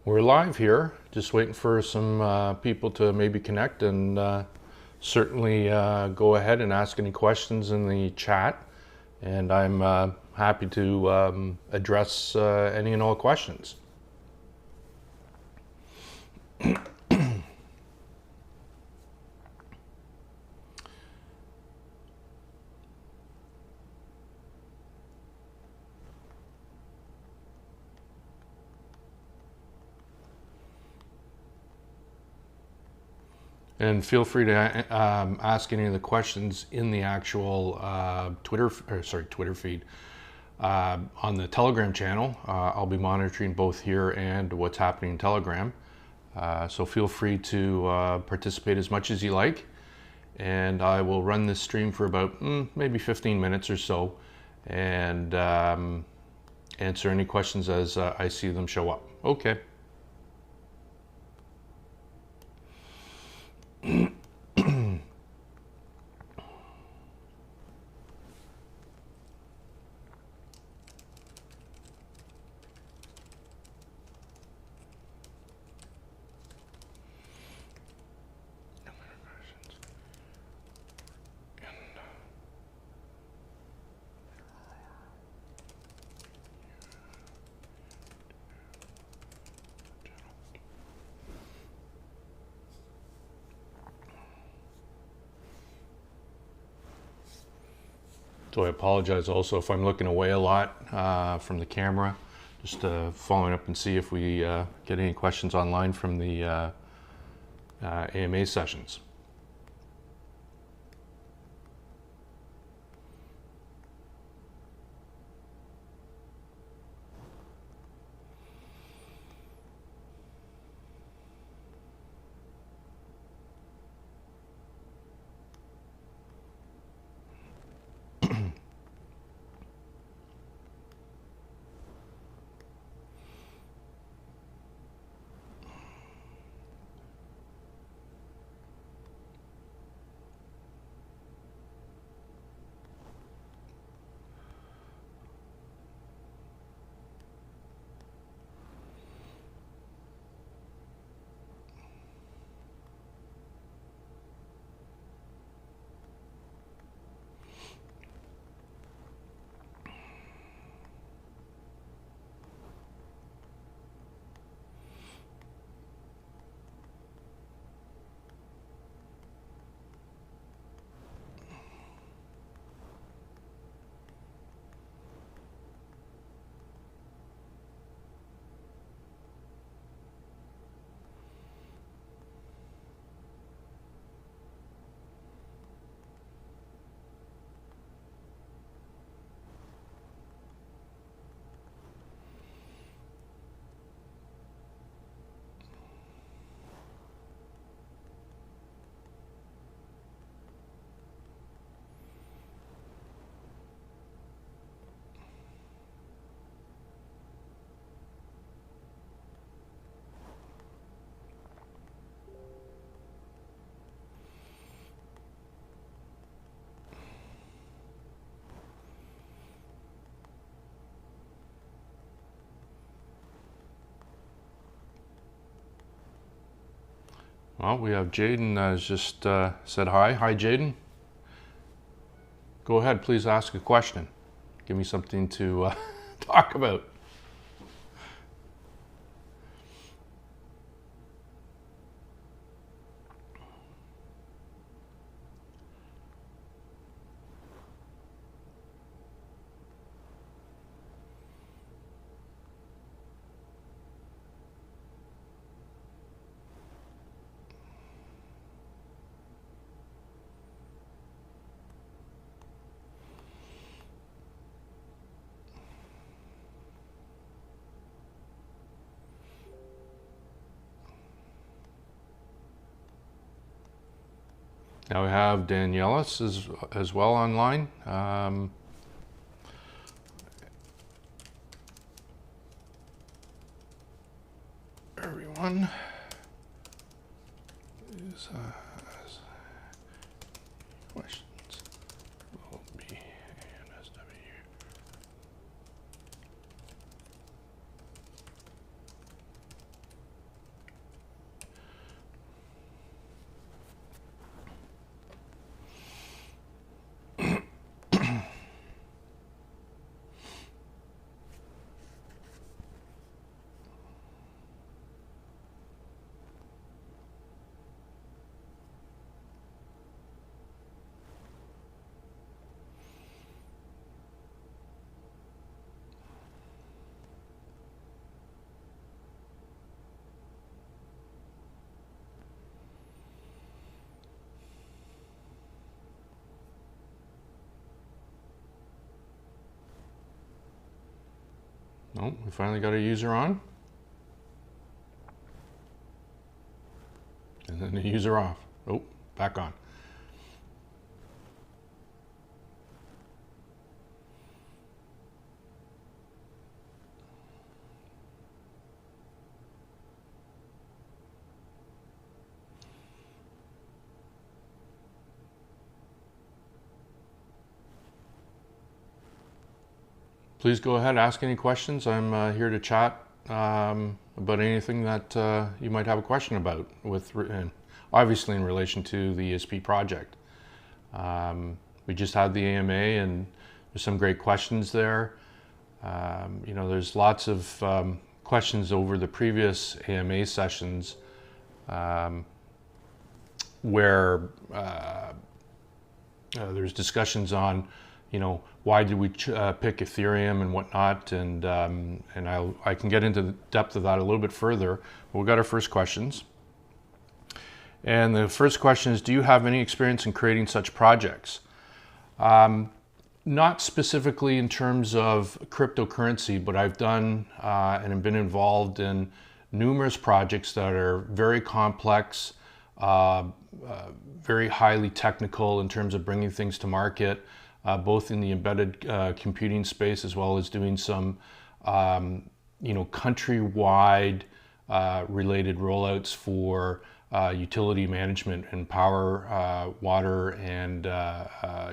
We're live here, just waiting for some people to maybe connect, and certainly go ahead and ask any questions in the chat. And I'm happy to address any and all questions. And feel free to ask any of the questions in the actual Twitter feed. On the Telegram channel, I'll be monitoring both here and what's happening in Telegram. So feel free to participate as much as you like. And I will run this stream for about maybe 15 minutes or so, and answer any questions as I see them show up. Okay. So I apologize also if I'm looking away a lot from the camera, just following up and see if we get any questions online from the AMA sessions. Well, we have Jaden has just said hi. Hi, Jaden. Go ahead, please ask a question. Give me something to talk about. Now we have Danielis as well online. Everyone is questions will be NSW. Oh, we finally got a user on. And then the user off. Oh, back on. Please go ahead, ask any questions. I'm here to chat about anything that you might have a question about, obviously in relation to the ESP project. We just had the AMA and there's some great questions there. There's lots of questions over the previous AMA sessions where there's discussions on why did we pick Ethereum and whatnot, and I can get into the depth of that a little bit further. But we got our first questions. And the first question is, do you have any experience in creating such projects? Not specifically in terms of cryptocurrency, but I've done and have been involved in numerous projects that are very complex, very highly technical in terms of bringing things to market. Both in the embedded computing space as well as doing some, countrywide related rollouts for utility management and power, water, and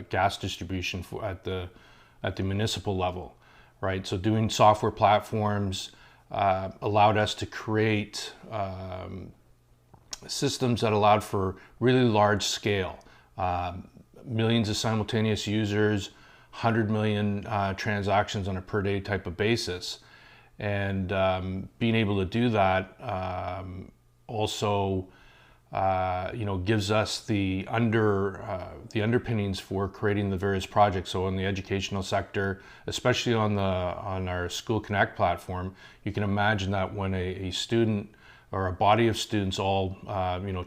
gas distribution at the municipal level, right? So doing software platforms allowed us to create systems that allowed for really large scale. Millions of simultaneous users, 100 million transactions on a per day type of basis. And being able to do that also gives us the underpinnings for creating the various projects. So in the educational sector, especially on our School Connect platform, you can imagine that when a student or a body of students all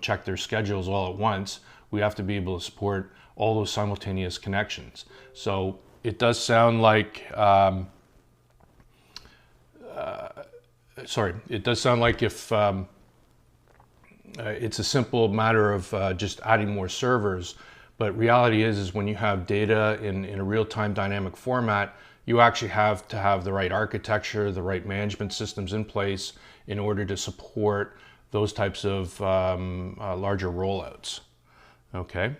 check their schedules all at once, we have to be able to support all those simultaneous connections. So it does sound like if it's a simple matter of just adding more servers, but reality is when you have data in a real-time dynamic format, you actually have to have the right architecture, the right management systems in place in order to support those types of larger rollouts. Okay.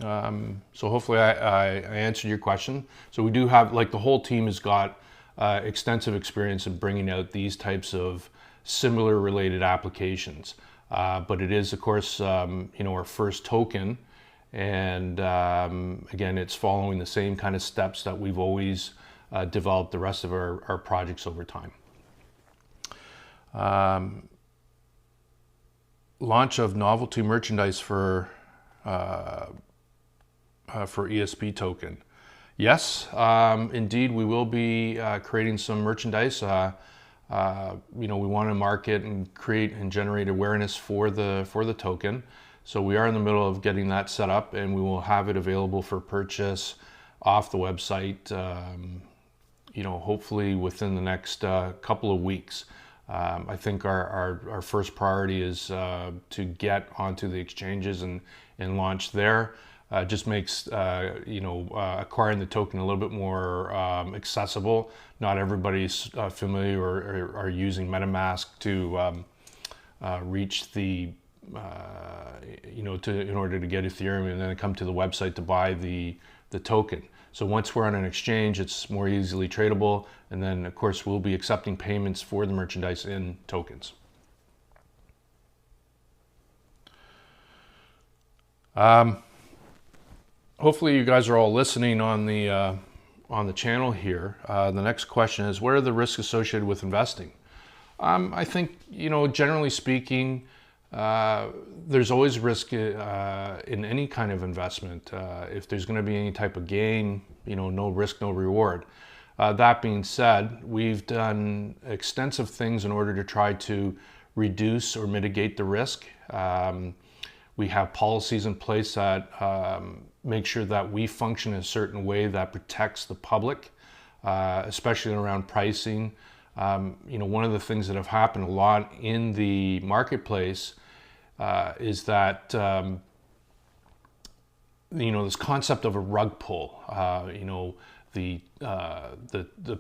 So hopefully I answered your question. So we do have, the whole team has got extensive experience in bringing out these types of similar related applications. But it is, of course, our first token. And again, it's following the same kind of steps that we've always developed the rest of our projects over time. Launch of novelty merchandise for ESP token. Yes, indeed, we will be creating some merchandise. We want to market and create and generate awareness for the token. So we are in the middle of getting that set up, and we will have it available for purchase off the website, hopefully within the next couple of weeks. I think our first priority is to get onto the exchanges and launch there. Just makes acquiring the token a little bit more accessible. Not everybody's familiar or are using MetaMask to reach the in order to get Ethereum and then come to the website to buy the token. So once we're on an exchange, it's more easily tradable, and then of course we'll be accepting payments for the merchandise in tokens. Hopefully you guys are all listening on the channel here. The next question is, what are the risks associated with investing? I think, generally speaking, there's always risk in any kind of investment. If there's going to be any type of gain, no risk, no reward. That being said, we've done extensive things in order to try to reduce or mitigate the risk. We have policies in place that make sure that we function in a certain way that protects the public, especially around pricing, One of the things that have happened a lot in the marketplace is that this concept of a rug pull. The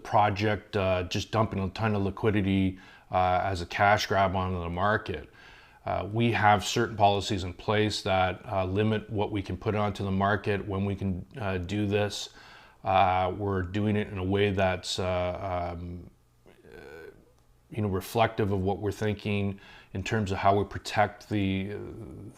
project just dumping a ton of liquidity as a cash grab onto the market. We have certain policies in place that limit what we can put onto the market, when we can do this. We're doing it in a way that's reflective of what we're thinking in terms of how we protect the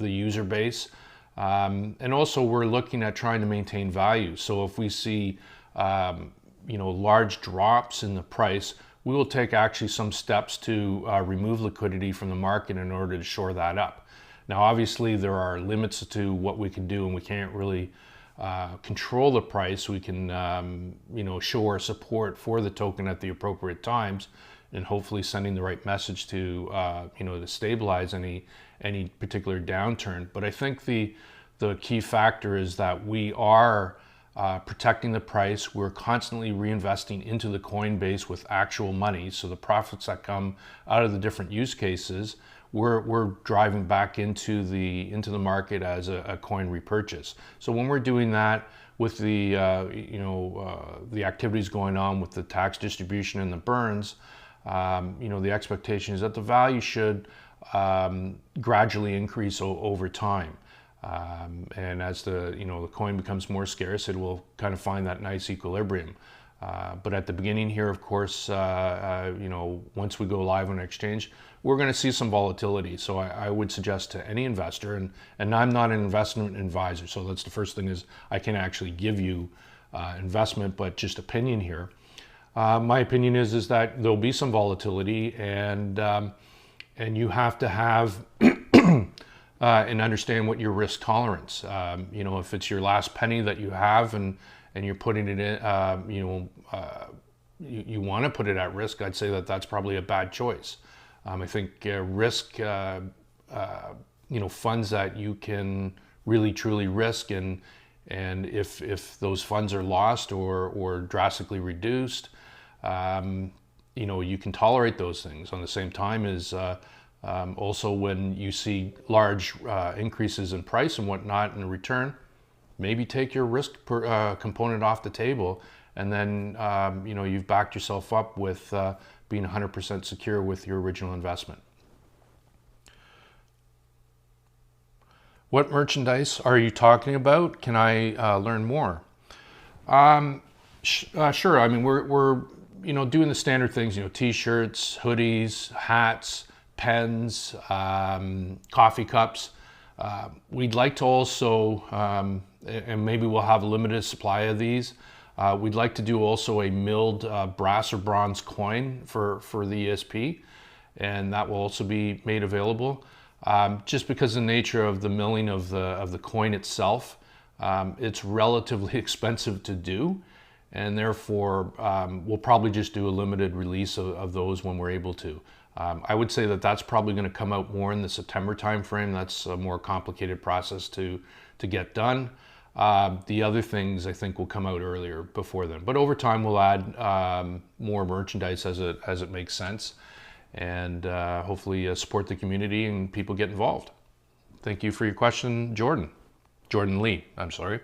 user base. And also we're looking at trying to maintain value. So if we see large drops in the price, we will take actually some steps to remove liquidity from the market in order to shore that up. Now, obviously, there are limits to what we can do, and we can't really control the price. We can, show our support for the token at the appropriate times, and hopefully sending the right message to, to stabilize any particular downturn. But I think the key factor is that we are protecting the price. We're constantly reinvesting into the coin base with actual money. So the profits that come out of the different use cases, we're driving back into the market as a coin repurchase. So when we're doing that with the activities going on with the tax distribution and the burns, the expectation is that the value should gradually increase over time. And as the coin becomes more scarce, it will kind of find that nice equilibrium. But at the beginning here, of course, once we go live on exchange, we're going to see some volatility. So I would suggest to any investor, and I'm not an investment advisor, so that's the first thing, is I can actually give you investment, but just opinion here. My opinion is that there'll be some volatility, and you have to have and understand what your risk tolerance. If it's your last penny that you have and you're putting it in, you want to put it at risk, I'd say that that's probably a bad choice. I think risk, funds that you can really truly risk, and if those funds are lost or drastically reduced, you can tolerate those things. On the same time as also when you see large increases in price and whatnot in return, maybe take your risk component off the table, and then you've backed yourself up with being 100% secure with your original investment. What merchandise are you talking about? Can I learn more? Sure. I mean, we're doing the standard things. T-shirts, hoodies, hats, pens, coffee cups. We'd like to also, and maybe we'll have a limited supply of these. We'd like to do also a milled brass or bronze coin for the ESP, and that will also be made available. Just because of the nature of the milling of the coin itself, it's relatively expensive to do, and therefore we'll probably just do a limited release of those when we're able to. I would say that that's probably going to come out more in the September timeframe. That's a more complicated process to get done. The other things I think will come out earlier before then. But over time we'll add more merchandise as it makes sense, and hopefully support the community and people get involved. Thank you for your question, Jordan. Jordan Lee, I'm sorry.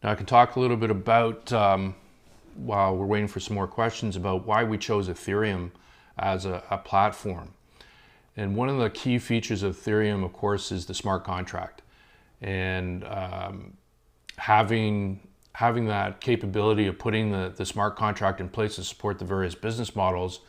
Now I can talk a little bit about, while we're waiting for some more questions, about why we chose Ethereum as a platform. And one of the key features of Ethereum, of course, is the smart contract. And having that capability of putting the smart contract in place to support the various business models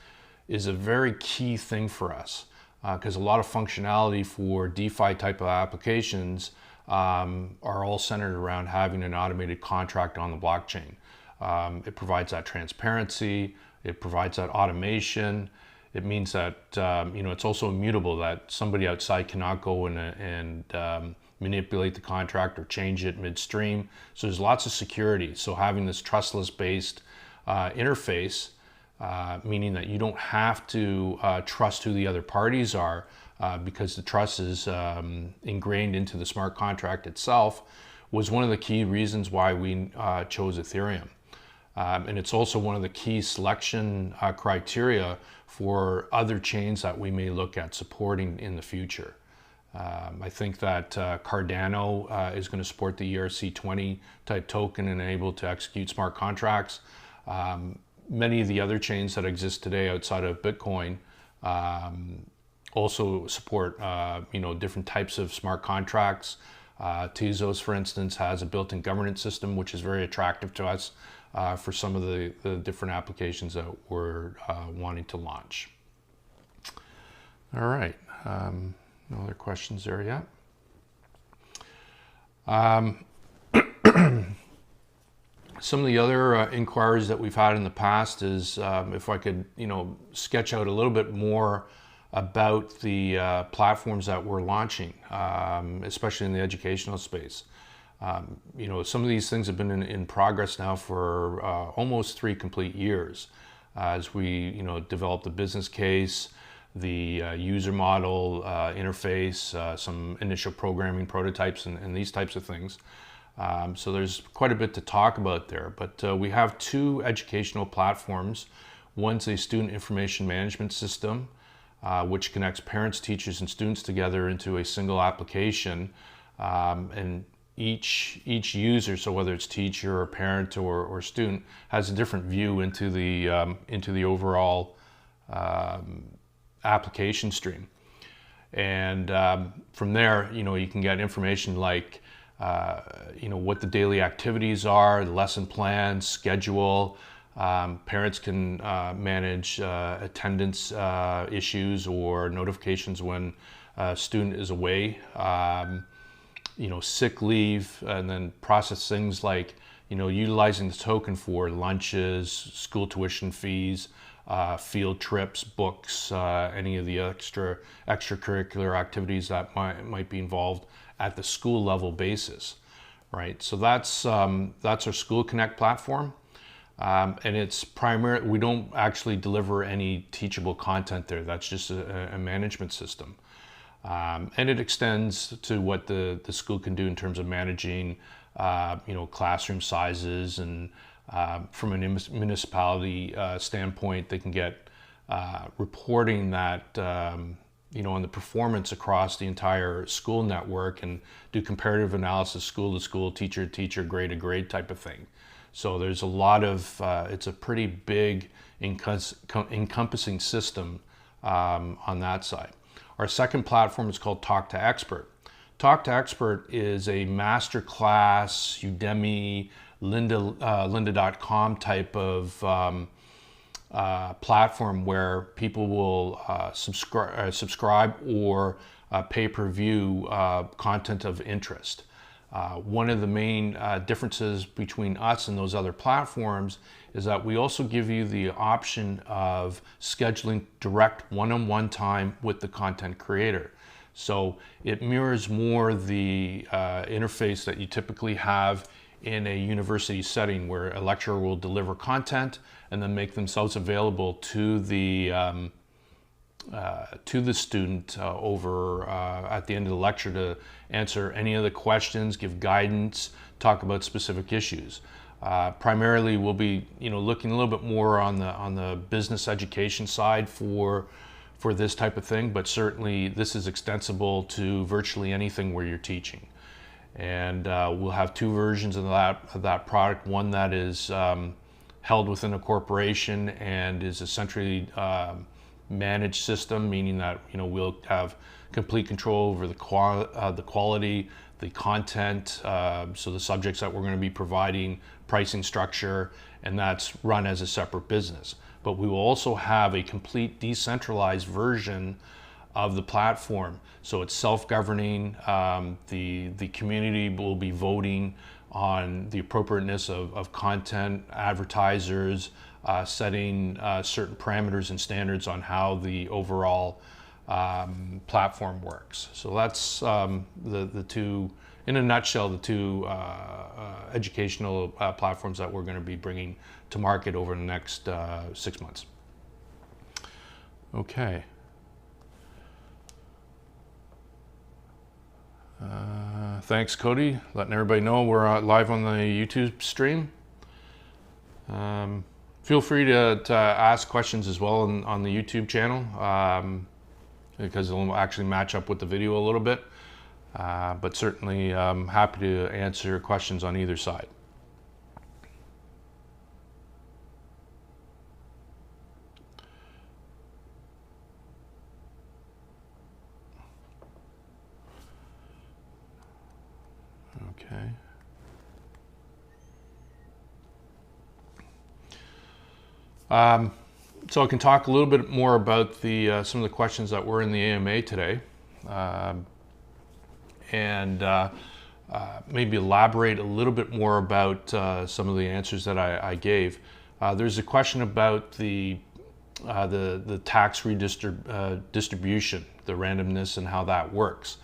is a very key thing for us, because a lot of functionality for DeFi type of applications are all centered around having an automated contract on the blockchain. It provides that transparency, it provides that automation. It means that it's also immutable, that somebody outside cannot go and manipulate the contract or change it midstream. So there's lots of security. So having this trustless based interface meaning that you don't have to trust who the other parties are, because the trust is ingrained into the smart contract itself, was one of the key reasons why we chose Ethereum. And it's also one of the key selection criteria for other chains that we may look at supporting in the future. I think that Cardano is going to support the ERC20 type token and able to execute smart contracts. Many of the other chains that exist today outside of Bitcoin also support different types of smart contracts. Tezos, for instance, has a built-in governance system, which is very attractive to us for some of the different applications that we're wanting to launch. All right, no other questions there yet. Some of the other inquiries that we've had in the past is if I could, sketch out a little bit more about the platforms that we're launching, especially in the educational space. Some of these things have been in progress now for almost 3 complete years as we, develop the business case, the user model, interface, some initial programming prototypes and these types of things. So there's quite a bit to talk about there, but we have 2 educational platforms. One's a student information management system, which connects parents, teachers, and students together into a single application. And each user, so whether it's teacher or parent or student, has a different view into the overall application stream. And from there, you can get information like what the daily activities are, the lesson plan, schedule. Parents can manage attendance issues or notifications when a student is away, sick leave, and then process things like, utilizing the token for lunches, school tuition fees, field trips, books, any of the extracurricular activities that might be involved at the school level basis, right? So that's our School Connect platform. And it's we don't actually deliver any teachable content there. That's just a management system. And it extends to what the school can do in terms of managing, classroom sizes, and from a municipality standpoint, they can get reporting that, on the performance across the entire school network and do comparative analysis, school to school, teacher to teacher, grade to grade type of thing. So there's a lot of, it's a pretty big encompassing system on that side. Our second platform is called Talk to Expert. Talk to Expert is a masterclass, Udemy, lynda.com type of platform where people will subscribe or pay-per-view content of interest. One of the main differences between us and those other platforms is that we also give you the option of scheduling direct one-on-one time with the content creator. So it mirrors more the interface that you typically have in a university setting where a lecturer will deliver content and then make themselves available to the student over at the end of the lecture to answer any of the questions, give guidance, talk about specific issues. Primarily, we'll be looking a little bit more on the business education side for this type of thing, but certainly this is extensible to virtually anything where you're teaching. And we'll have 2 versions of that product. One that is held within a corporation and is a centrally managed system, meaning that we'll have complete control over the quality, the content, so the subjects that we're going to be providing, pricing structure, and that's run as a separate business. But we will also have a complete decentralized version of the platform, so it's self-governing. The community will be voting on the appropriateness of content, advertisers, setting certain parameters and standards on how the overall platform works. So that's the 2 in a nutshell, the two educational platforms that we're going to be bringing to market over the next 6 months. Okay. Thanks, Cody. Letting everybody know we're live on the YouTube stream. Feel free to ask questions as well on the YouTube channel, because it'll actually match up with the video a little bit. But certainly happy to answer questions on either side. Okay. So I can talk a little bit more about the some of the questions that were in the AMA today, and maybe elaborate a little bit more about some of the answers that I gave. There's a question about the tax redistribution, the randomness, and how that works.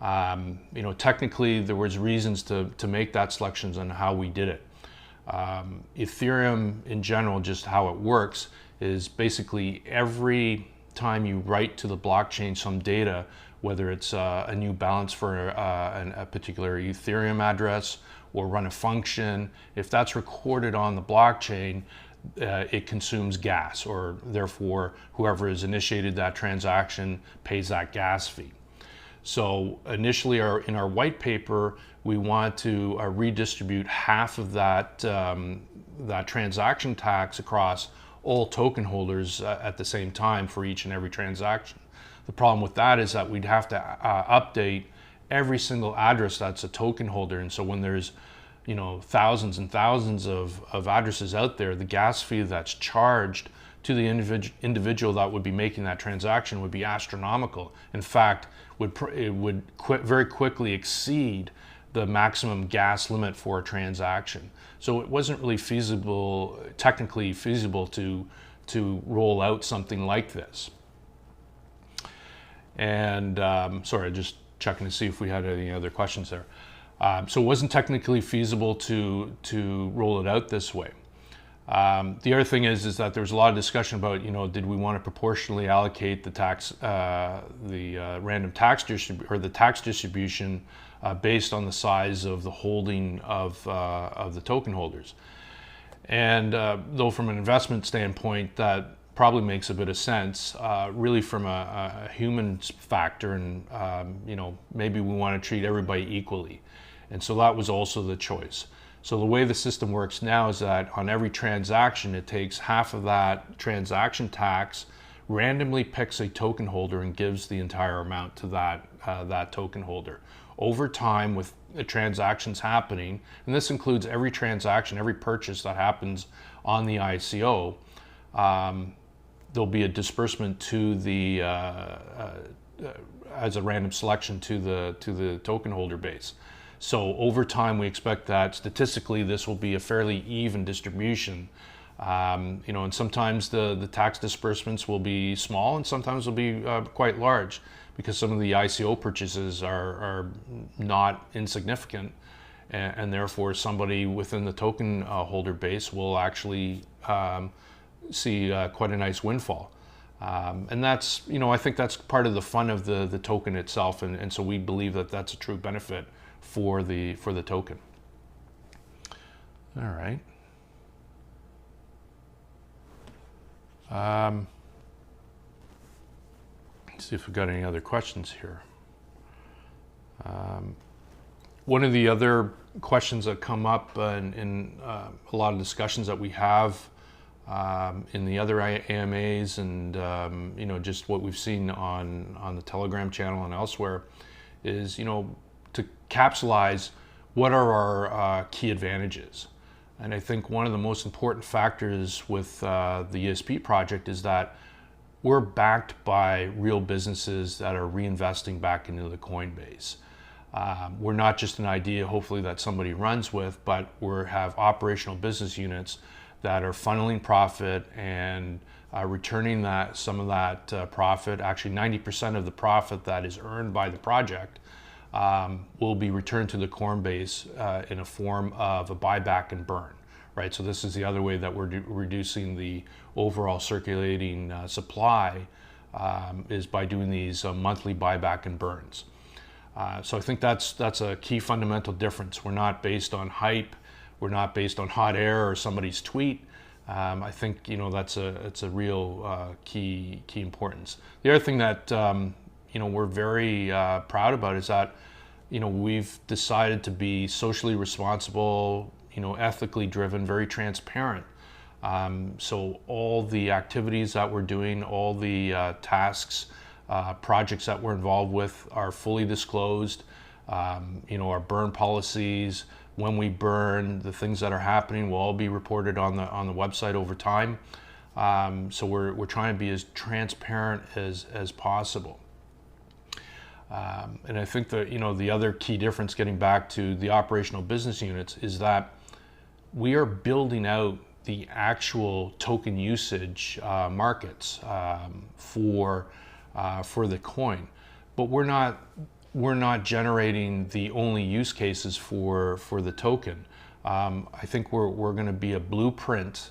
You know, technically there was reasons to make that selections on how we did it. Ethereum in general, just how it works is basically every time you write to the blockchain some data, whether it's a new balance for a particular Ethereum address or run a function, if that's recorded on the blockchain, it consumes gas, or therefore whoever has initiated that transaction pays that gas fee. So initially in our white paper, we want to redistribute half of that, that transaction tax across all token holders at the same time for each and every transaction. The problem with that is that we'd have to update every single address that's a token holder. And so when there's, you know, thousands and thousands of addresses out there, the gas fee that's charged to the individual that would be making that transaction would be astronomical. In fact, it would very quickly exceed the maximum gas limit for a transaction. So it wasn't really feasible, technically feasible to roll out something like this. And sorry, just checking to see if we had any other questions there. So it wasn't technically feasible to roll it out this way. The other thing is that there was a lot of discussion about, you know, did we want to proportionally allocate the tax, random tax distribution based on the size of the holding of the token holders. And though from an investment standpoint, that probably makes a bit of sense, really from a human factor, and you know, maybe we want to treat everybody equally. And so that was also the choice. So the way the system works now is that on every transaction, it takes half of that transaction tax, randomly picks a token holder and gives the entire amount to that token holder. Over time, with the transactions happening, and this includes every transaction, every purchase that happens on the ICO, there'll be a disbursement to the as a random selection to the token holder base. So over time, we expect that statistically this will be a fairly even distribution. You know, and sometimes the tax disbursements will be small, and sometimes will be quite large, because some of the ICO purchases are not insignificant, and therefore somebody within the token holder base will actually see quite a nice windfall. And that's, you know, I think that's part of the fun of the token itself, and so we believe that that's a true benefit for the token. All right. Let's see if we've got any other questions here. One of the other questions that come up in a lot of discussions that we have in the other AMAs, and you know, just what we've seen on the Telegram channel and elsewhere, is, you know, to capsulize what are our key advantages. And I think one of the most important factors with the ESP project is that we're backed by real businesses that are reinvesting back into the coin base. We're not just an idea, hopefully, that somebody runs with, but we have operational business units that are funneling profit and returning some of that profit, actually 90% of the profit that is earned by the project, will be returned to the Coinbase in a form of a buyback and burn, right? So this is the other way that we're reducing the overall circulating supply, is by doing these monthly buyback and burns. So I think that's a key fundamental difference. We're not based on hype. We're not based on hot air or somebody's tweet. I think it's a real key importance. The other thing that we're very proud about is that we've decided to be socially responsible, ethically driven, very transparent. So all the activities that we're doing, all the tasks, projects that we're involved with are fully disclosed. Our burn policies, when we burn, the things that are happening will all be reported on the website over time. So we're trying to be as transparent as possible. And I think that the other key difference, getting back to the operational business units, is that we are building out the actual token usage markets for the coin, but we're not generating the only use cases for the token. I think we're going to be a blueprint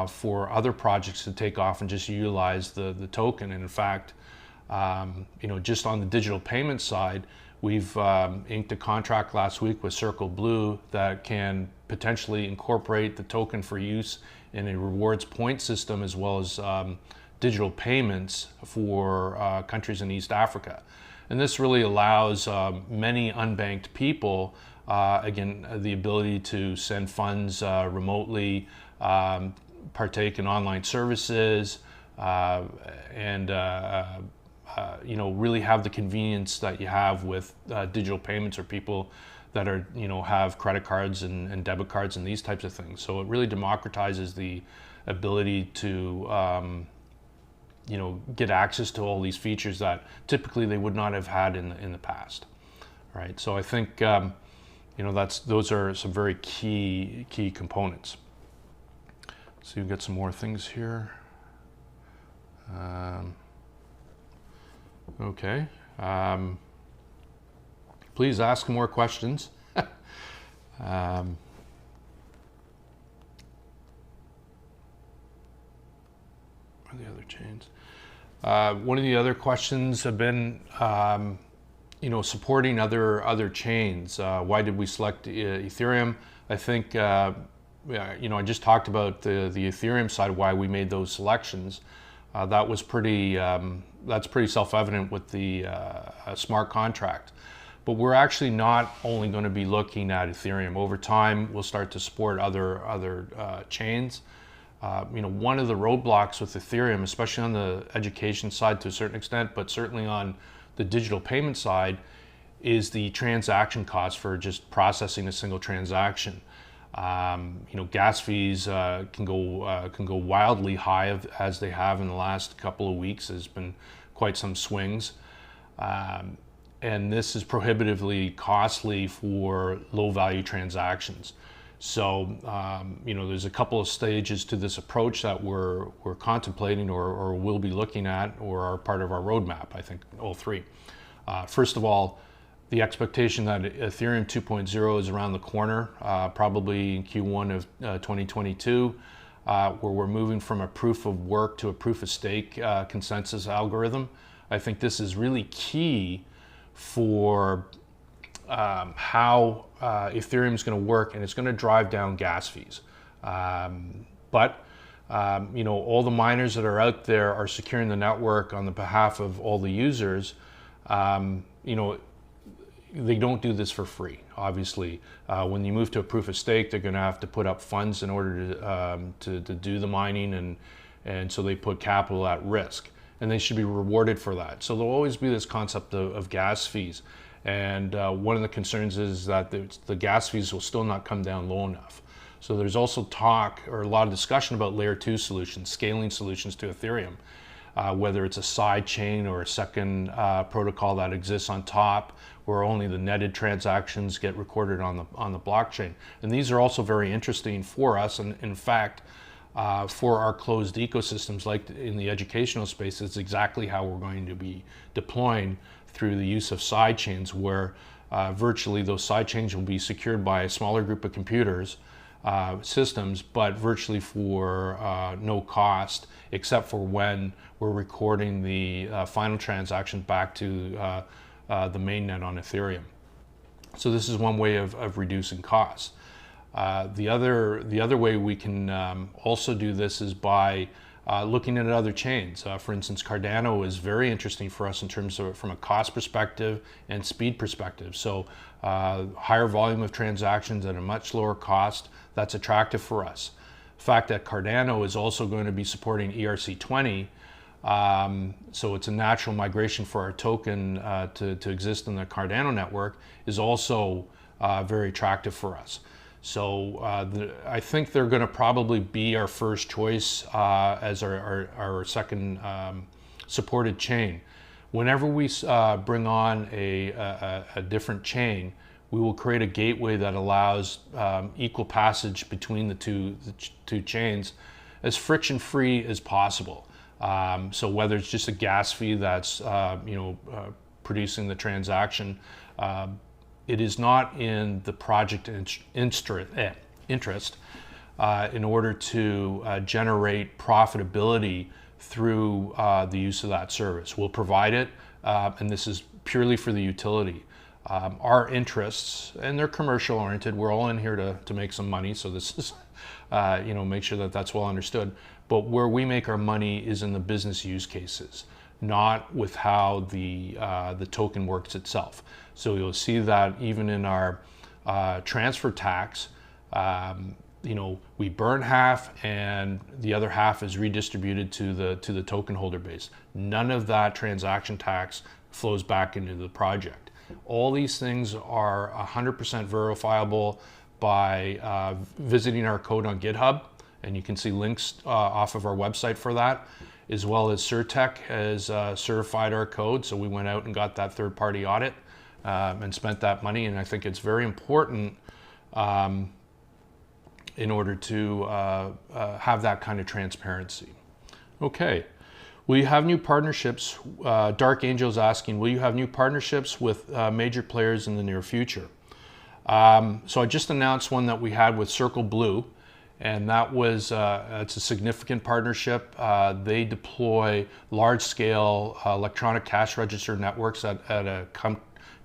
for other projects to take off and just utilize the token. And in fact, just on the digital payment side, we've inked a contract last week with Circle Blue that can potentially incorporate the token for use in a rewards point system, as well as digital payments for countries in East Africa. And this really allows many unbanked people, again, the ability to send funds remotely, partake in online services, and really have the convenience that you have with digital payments, or people that are have credit cards and debit cards and these types of things. So it really democratizes the ability to get access to all these features that typically they would not have had in the past, right? So I think those are some very key components. So you get some more things here. Okay. Please ask more questions. What are the other chains? One of the other questions have been, supporting other chains. Why did we select Ethereum? I think, I just talked about the Ethereum side, why we made those selections. That was that's pretty self-evident with the smart contract. But we're actually not only going to be looking at Ethereum. Over time, we'll start to support other chains. One of the roadblocks with Ethereum, especially on the education side to a certain extent, but certainly on the digital payment side, is the transaction cost for just processing a single transaction. Gas fees can go wildly high, as they have in the last couple of weeks. There's been quite some swings. And this is prohibitively costly for low value transactions. So, there's a couple of stages to this approach that we're contemplating or will be looking at, or are part of our roadmap. I think all three. First of all, the expectation that Ethereum 2.0 is around the corner, probably in Q1 of 2022, where we're moving from a proof of work to a proof of stake consensus algorithm. I think this is really key for how Ethereum is going to work, and it's going to drive down gas fees. But all the miners that are out there are securing the network on the behalf of all the users. They don't do this for free. Obviously, when you move to a proof of stake, they're going to have to put up funds in order to do the mining, and so they put capital at risk, and they should be rewarded for that. So there'll always be this concept of gas fees, and one of the concerns is that the gas fees will still not come down low enough. So there's also talk, or a lot of discussion, about layer 2 solutions, scaling solutions to Ethereum, whether it's a side chain or a second protocol that exists on top, where only the netted transactions get recorded on the blockchain. And these are also very interesting for us, and in fact, for our closed ecosystems, like in the educational space, it's exactly how we're going to be deploying through the use of sidechains, where virtually those sidechains will be secured by a smaller group of computers, systems, but virtually for no cost, except for when we're recording the final transaction back to the mainnet on Ethereum. So this is one way of reducing costs. The other way we can also do this is by looking at other chains. For instance, Cardano is very interesting for us in terms of from a cost perspective and speed perspective. So higher volume of transactions at a much lower cost, that's attractive for us. The fact that Cardano is also going to be supporting ERC20, so it's a natural migration for our token to exist in the Cardano network, is also very attractive for us. So I think they're going to probably be our first choice as our second supported chain. Whenever we bring on a different chain, we will create a gateway that allows equal passage between the two chains as friction-free as possible. So whether it's just a gas fee that's producing the transaction, it is not in the project interest in order to generate profitability through the use of that service. We'll provide it, and this is purely for the utility. Our interests, and they're commercial oriented, we're all in here to make some money, so this is, make sure that that's well understood. But where we make our money is in the business use cases, not with how the token works itself. So you'll see that even in our transfer tax, we burn half and the other half is redistributed to the token holder base. None of that transaction tax flows back into the project. All these things are 100% verifiable by visiting our code on GitHub, and you can see links off of our website for that, as well as Surtech has certified our code. So we went out and got that third-party audit and spent that money, and I think it's very important in order to have that kind of transparency. Okay, will you have new partnerships? Dark Angel's asking, will you have new partnerships with major players in the near future? So I just announced one that we had with Circle Blue, and that was it's a significant partnership. They deploy large-scale electronic cash register networks at a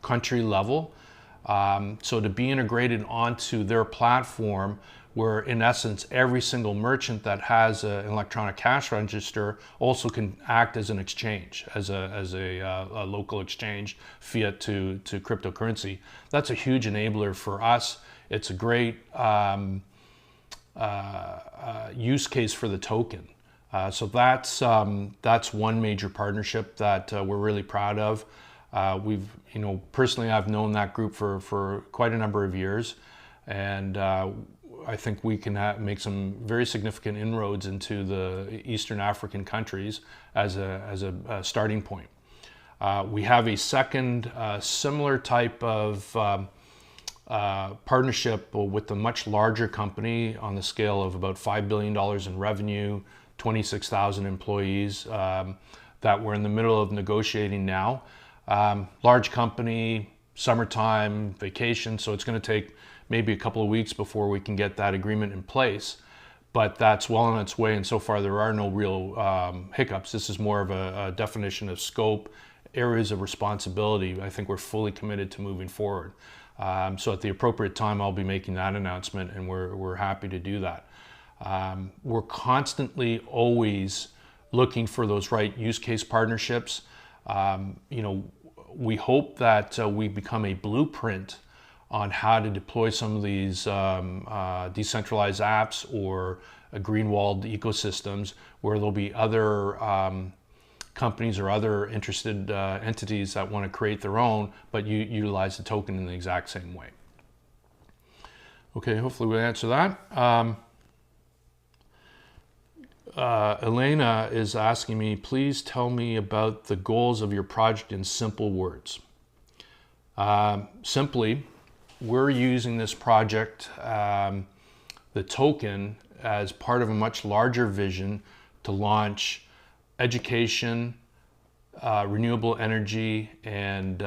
country level. So to be integrated onto their platform, where in essence every single merchant that has an electronic cash register also can act as an exchange, as a local exchange, fiat to cryptocurrency. That's a huge enabler for us. It's a great use case for the token. So that's one major partnership that we're really proud of. Personally, I've known that group for quite a number of years, and I think we can make some very significant inroads into the Eastern African countries as a starting point. We have a second similar type of partnership with a much larger company on the scale of about $5 billion in revenue, 26,000 employees, that we're in the middle of negotiating now. Large company, summertime, vacation, so it's going to take maybe a couple of weeks before we can get that agreement in place, but that's well on its way, and so far there are no real hiccups. This is more of a definition of scope, areas of responsibility. I think we're fully committed to moving forward. So at the appropriate time, I'll be making that announcement, and we're happy to do that. We're constantly always looking for those right use case partnerships. We hope that we become a blueprint on how to deploy some of these decentralized apps or green-walled ecosystems, where there'll be other companies or other interested entities that want to create their own, but utilize the token in the exact same way. Okay, hopefully we'll answer that. Elena is asking me, please tell me about the goals of your project in simple words. Simply, we're using this project, the token, as part of a much larger vision to launch education, renewable energy and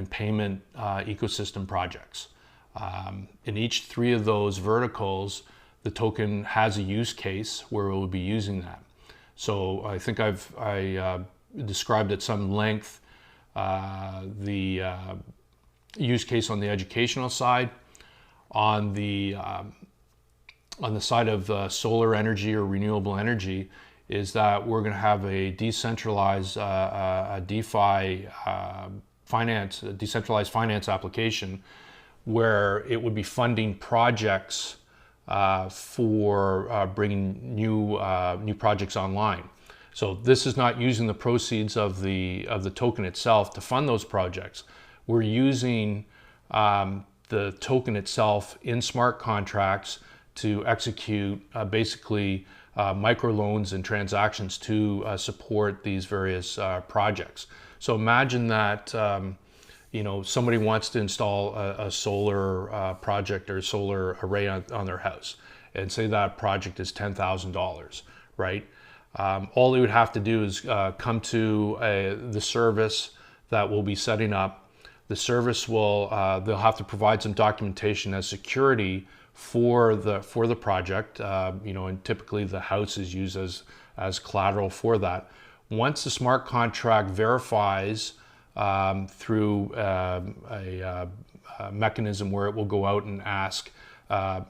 payment ecosystem projects. In each three of those verticals, the token has a use case where it will be using that. So I think I described at some length the use case on the educational side. On the side of solar energy or renewable energy, is that we're going to have a decentralized DeFi decentralized finance application where it would be funding projects for bringing new projects online. So this is not using the proceeds of the token itself to fund those projects. We're using the token itself in smart contracts to execute basically microloans and transactions to support these various projects. So imagine that somebody wants to install a solar project or a solar array on their house, and say that project is $10,000, right? All they would have to do is come to the service that we'll be setting up. The service will they'll have to provide some documentation as security for the project, and typically the house is used as collateral for that. Once the smart contract verifies through a mechanism where it will go out and ask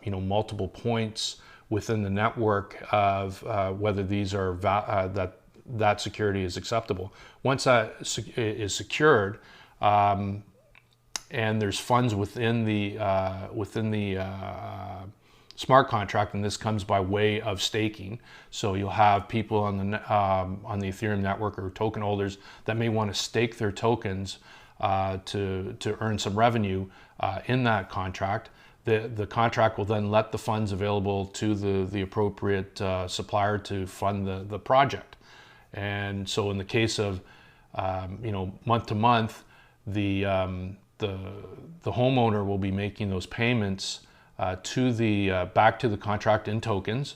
multiple points within the network of whether these are that security is acceptable. Once that is secured, and there's funds within the smart contract, and this comes by way of staking. So you'll have people on the Ethereum network or token holders that may want to stake their tokens to earn some revenue in that contract. The contract will then let the funds available to the appropriate supplier to fund the project. And so in the case of month to month, the homeowner will be making those payments back to the contract in tokens.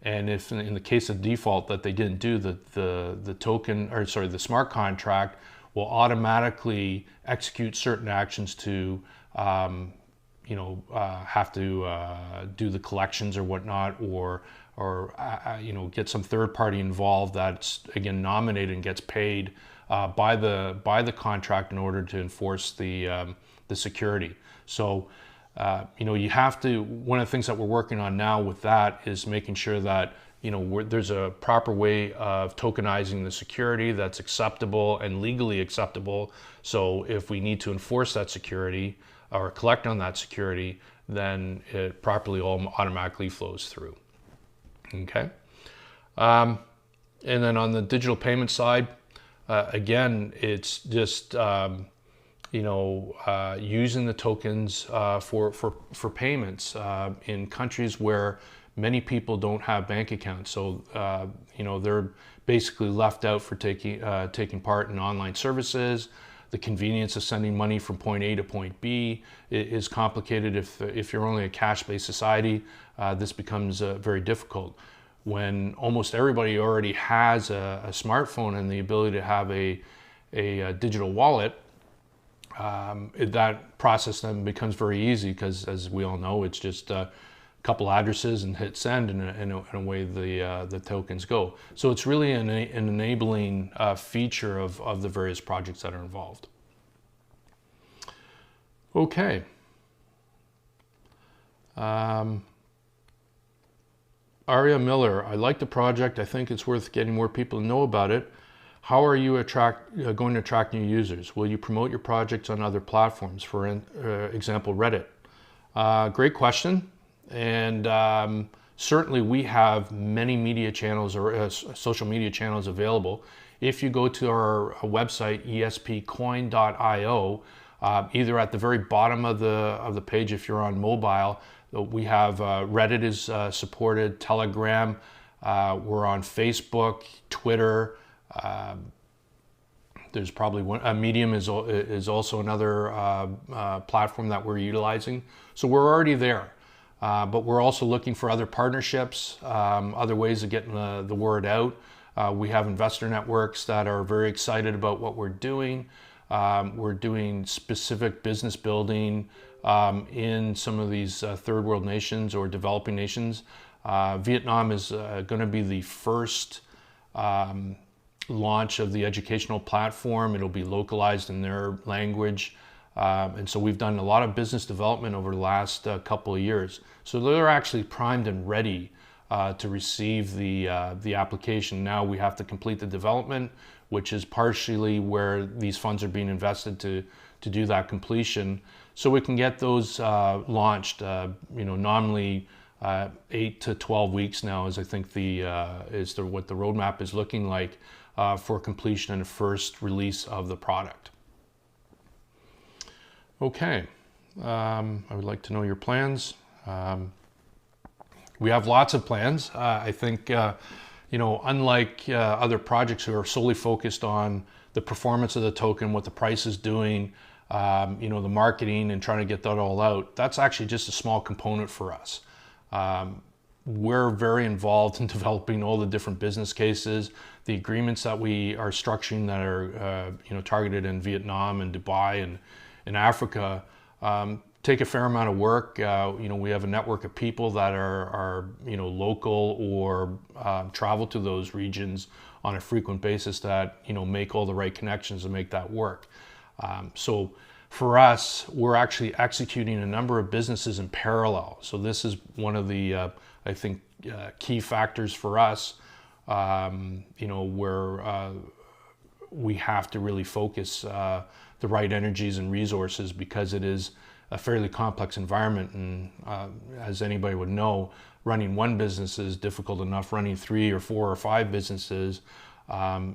And if in the case of default that they didn't do, the token, or sorry, the smart contract will automatically execute certain actions to have to do the collections or whatnot, or get some third party involved that's again nominated and gets paid by the contract in order to enforce the security. So you have to. One of the things that we're working on now with that is making sure that there's a proper way of tokenizing the security that's acceptable and legally acceptable. So if we need to enforce that security or collect on that security, then it properly automatically flows through. Okay. And then on the digital payment side, again, it's just using the tokens for payments in countries where many people don't have bank accounts. So they're basically left out for taking part in online services. The convenience of sending money from point A to point B is complicated. If you're only a cash-based society, this becomes very difficult. When almost everybody already has a smartphone and the ability to have a digital wallet, that process then becomes very easy, because as we all know, it's just a couple addresses and hit send, and away the tokens go. So it's really an enabling feature of the various projects that are involved. Okay. Aria Miller, I like the project. I think it's worth getting more people to know about it. How are you going to attract new users? Will you promote your projects on other platforms, for example, Reddit? Great question. And certainly we have many media channels or social media channels available. If you go to our website, espcoin.io, either at the very bottom of the page, if you're on mobile, we have Reddit is supported, Telegram, we're on Facebook, Twitter. There's probably one. Medium is also another platform that we're utilizing. So we're already there, but we're also looking for other partnerships, other ways of getting the word out. We have investor networks that are very excited about what we're doing. We're doing specific business building in some of these third world nations or developing nations. Vietnam is going to be the first launch of the educational platform. It'll be localized in their language. And so we've done a lot of business development over the last couple of years. So they're actually primed and ready to receive the application. Now we have to complete the development, which is partially where these funds are being invested to do that completion. So we can get those launched, nominally 8 to 12 weeks now is I think what the roadmap is looking like for completion and first release of the product. Okay, I would like to know your plans. We have lots of plans. I think, unlike other projects who are solely focused on the performance of the token, what the price is doing, the marketing and trying to get that all out, that's actually just a small component for us. We're very involved in developing all the different business cases, the agreements that we are structuring that are, targeted in Vietnam and Dubai and in Africa, take a fair amount of work. We have a network of people that are local or travel to those regions on a frequent basis that, make all the right connections and make that work. So for us, we're actually executing a number of businesses in parallel. So this is one of the, key factors for us, where we have to really focus the right energies and resources because it is a fairly complex environment. And as anybody would know, running one business is difficult enough. Running 3 or 4 or 5 businesses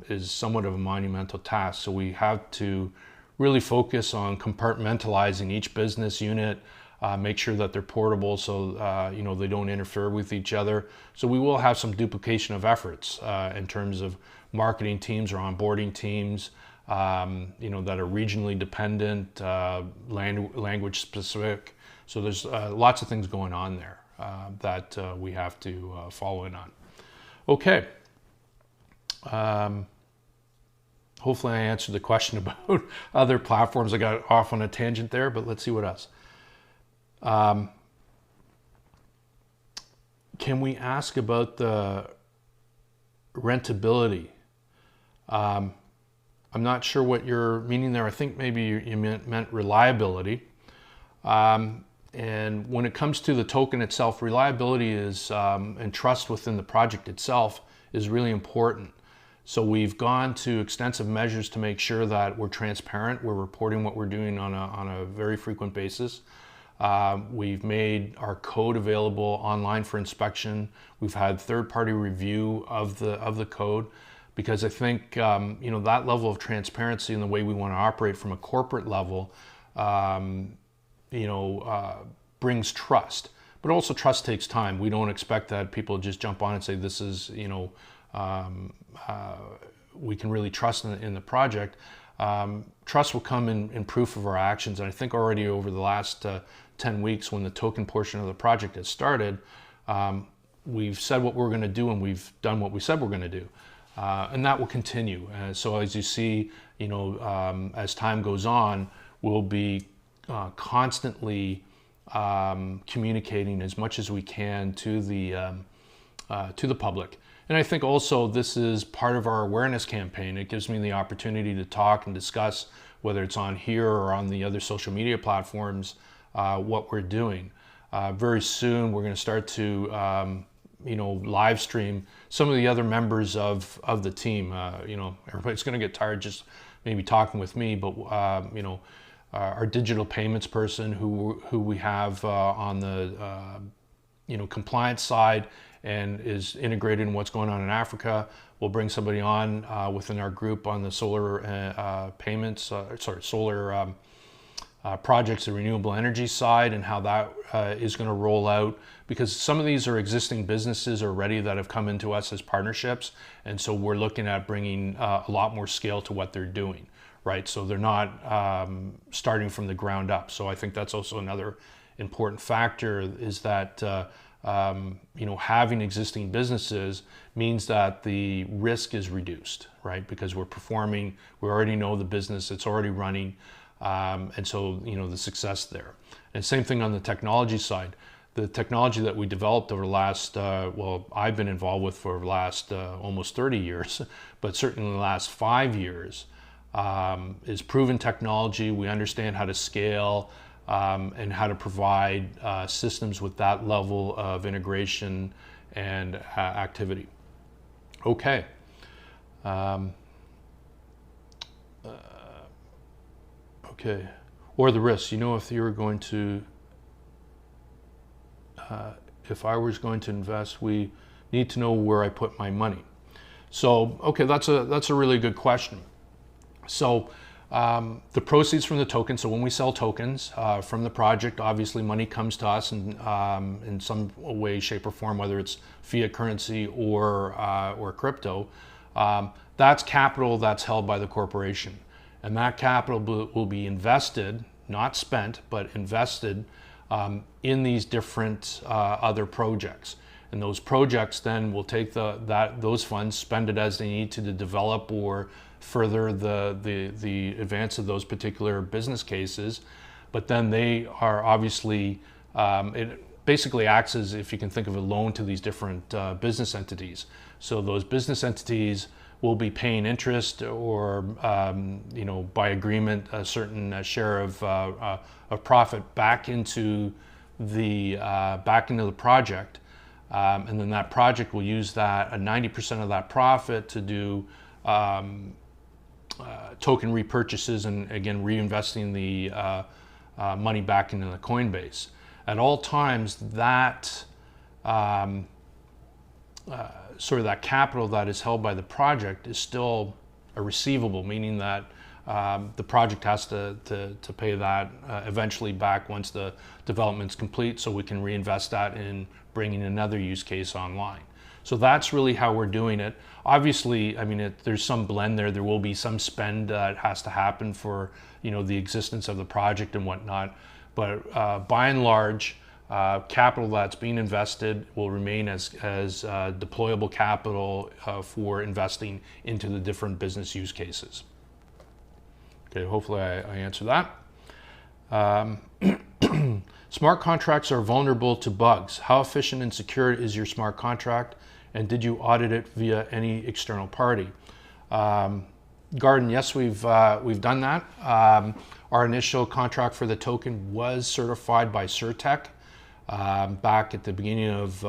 is somewhat of a monumental task. So we have to really focus on compartmentalizing each business unit, make sure that they're portable so they don't interfere with each other. So we will have some duplication of efforts in terms of marketing teams or onboarding teams, that are regionally dependent, language specific. So there's lots of things going on there that we have to follow in on. Okay. Hopefully I answered the question about other platforms. I got off on a tangent there, but let's see what else. Can we ask about the rentability? I'm not sure what you're meaning there. I think maybe you meant reliability. And when it comes to the token itself, reliability is and trust within the project itself is really important. So we've gone to extensive measures to make sure that we're transparent. We're reporting what we're doing on a very frequent basis. We've made our code available online for inspection. We've had third-party review of the code, because I think that level of transparency in the way we want to operate from a corporate level, brings trust. But also trust takes time. We don't expect that people just jump on and say this is we can really trust in the project. Trust will come in proof of our actions. And I think already over the last 10 weeks when the token portion of the project has started, we've said what we're going to do and we've done what we said we're going to do. And that will continue. So as you see, as time goes on, we'll be constantly communicating as much as we can to the public. And I think also this is part of our awareness campaign. It gives me the opportunity to talk and discuss, whether it's on here or on the other social media platforms, what we're doing. Very soon we're going to start to live stream some of the other members of the team. Everybody's going to get tired just maybe talking with me, but our digital payments person who we have on the compliance side and is integrated in what's going on in Africa. We'll bring somebody on within our group on the solar solar projects, the renewable energy side, and how that is going to roll out, because some of these are existing businesses already that have come into us as partnerships, and so we're looking at bringing a lot more scale to what they're doing, right? So they're not starting from the ground up. So I think that's also another important factor, is that having existing businesses means that the risk is reduced, right? Because we're performing, we already know the business, it's already running, and so the success there. And same thing on the technology side. The technology that we developed over the last, I've been involved with for the last almost 30 years, but certainly the last 5 years, is proven technology. We understand how to scale and how to provide systems with that level of integration and activity. Okay. Okay. Or the risks. If you were going to, if I was going to invest, we need to know where I put my money. So, okay, that's a really good question. So the proceeds from the token, so when we sell tokens from the project, obviously money comes to us in some way, shape, or form, whether it's fiat currency or crypto. That's capital that's held by the corporation. And that capital will be invested, not spent, but invested in these different other projects. And those projects then will take those funds, spend it as they need to develop or further the advance of those particular business cases. But then they are obviously, it basically acts as, if you can think of a loan to these different business entities. So those business entities will be paying interest or, by agreement, a certain share of profit back into the project. And then that project will use that, 90% of that profit to do token repurchases and, again, reinvesting the money back into the Coinbase. At all times, that sort of that capital that is held by the project is still a receivable, meaning that the project has to pay that eventually back once the development's complete, so we can reinvest that in bringing another use case online. So that's really how we're doing it. Obviously, there's some blend there. There will be some spend that has to happen for the existence of the project and whatnot. But by and large, capital that's being invested will remain as deployable capital for investing into the different business use cases. Okay, hopefully I answer that. Smart contracts are vulnerable to bugs. How efficient and secure is your smart contract? And did you audit it via any external party? Garden, yes, we've done that. Our initial contract for the token was certified by Certec back at the beginning of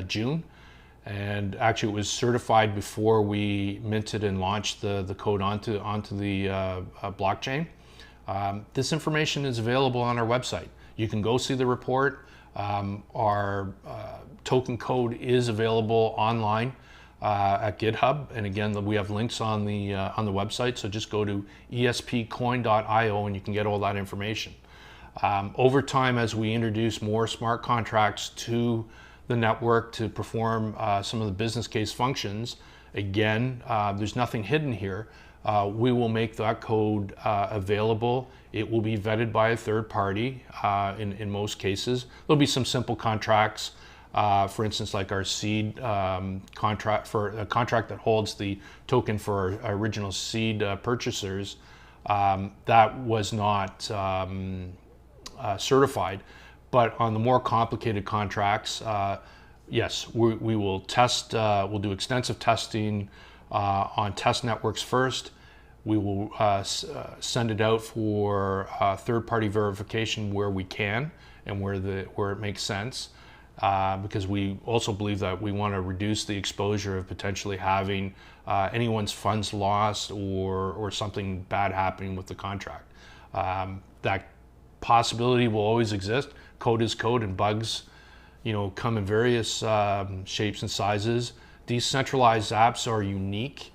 June. And actually it was certified before we minted and launched the code onto the blockchain. This information is available on our website. You can go see the report. Our token code is available online at GitHub, and again, we have links on the website. So just go to espcoin.io and you can get all that information. Over time, as we introduce more smart contracts to the network to perform some of the business case functions, again, there's nothing hidden here. We will make that code available. It will be vetted by a third party in most cases. There'll be some simple contracts, for instance, like our seed contract, for a contract that holds the token for our original seed purchasers. That was not certified. But on the more complicated contracts, yes, we will test, we'll do extensive testing on test networks first. We will send it out for third-party verification where we can and where it makes sense, because we also believe that we want to reduce the exposure of potentially having anyone's funds lost or something bad happening with the contract. That possibility will always exist. Code is code, and bugs, come in various shapes and sizes. Decentralized apps are unique